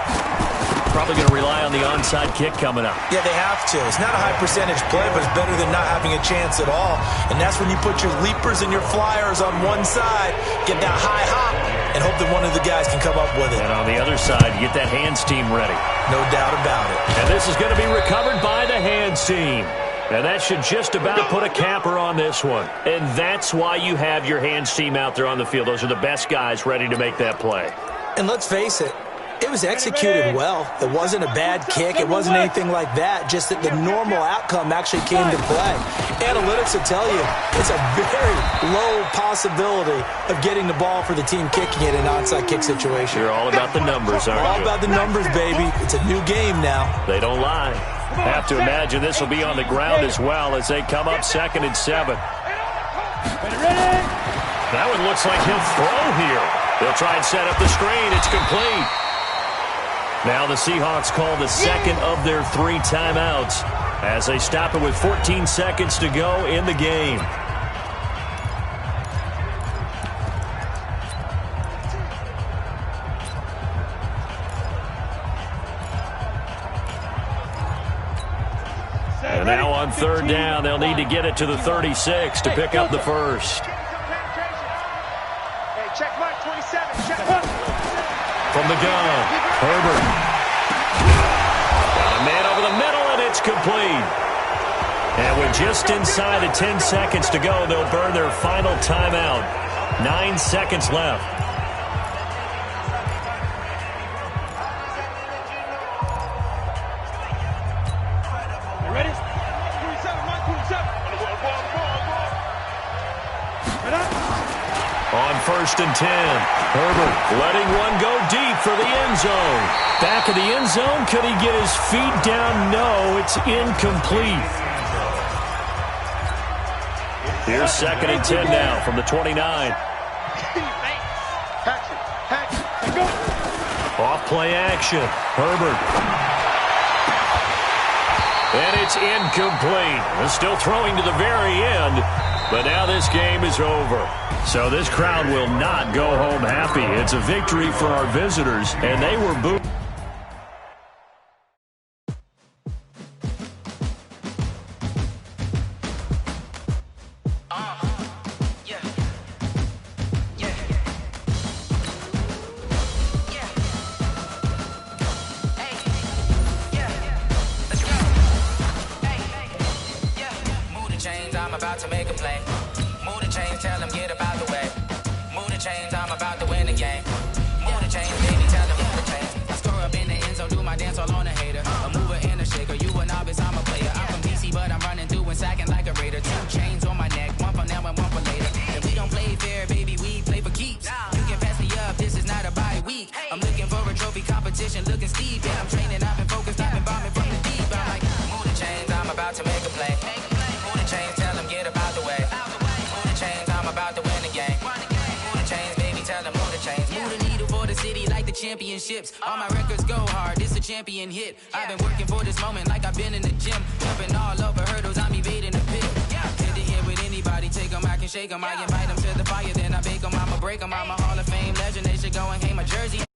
Probably going to rely on the onside kick coming up. Yeah, they have to. It's not a high percentage play, but it's better than not having a chance at all. And that's when you put your leapers and your flyers on one side, get that high hop, and hope that one of the guys can come up with it. And on the other side, you get that hands team ready. No doubt about it. And this is going to be recovered by the hands team. And that should just about put a capper on this one. And that's why you have your hands team out there on the field. Those are the best guys ready to make that play. And let's face it, it was executed well. It wasn't a bad kick. It wasn't anything like that. Just that the normal outcome actually came to play. Analytics will tell you it's a very low possibility of getting the ball for the team kicking it in an onside kick situation. You're all about the numbers, aren't you? All about the numbers, baby. It's a new game now. They don't lie. Have to imagine this will be on the ground as well as they come up 2nd and 7. That one looks like he'll throw here. They'll try and set up the screen. It's complete. Now the Seahawks call the second of their 3 timeouts as they stop it with 14 seconds to go in the game. And now on 3rd down, they'll need to get it to the 36 to pick up the first. Hey, check mark 27. Check mark. From the gun, Herbert. Got a man over the middle. It's complete. And with just inside of 10 seconds to go, they'll burn their final timeout. 9 seconds left. You ready? 27, Mike, 27. On 1st and 10, Herbert letting one go deep for the end zone. Back of the end zone, could he get his feet down? No, it's incomplete. Here's 2nd and 10 now from the 29. Off play action, Herbert. And it's incomplete. They're still throwing to the very end, but now this game is over. So this crowd will not go home happy. It's a victory for our visitors, and they were booed. I'm about to make a play. Move the chains, tell them get about the way. Move the chains, I'm about to win the game. Move the chains, baby, tell them move the chains. I score up in the end zone, do my dance all on a hater. A mover and a shaker, you a novice, I'm a player. I'm from DC, but I'm running through and sacking like a raider. 2 chains on my neck, one for now and one for later. And we don't play fair, baby, we play for keeps. You can pass me up, this is not a bye week. I'm looking for a trophy competition, looking steep. Yeah, I'm training, I've been focused, I've been bombing from the deep. I'm like, move the chains, I'm about to make a play. Move the chains, tell them get about the way. Move the chains, I'm about to win the game. Move the chains, baby, tell them move the chains. Move the needle for the city like the championships. All my records go hard, it's a champion hit. I've been working for this moment like I've been in the gym. Jumping all over hurdles, I'm evading the pit. Head to head with anybody, take them, I can shake them. I invite them to the fire, then I bake them. I'ma break them, I'm a Hall of Fame legend. They should go and hang my jersey.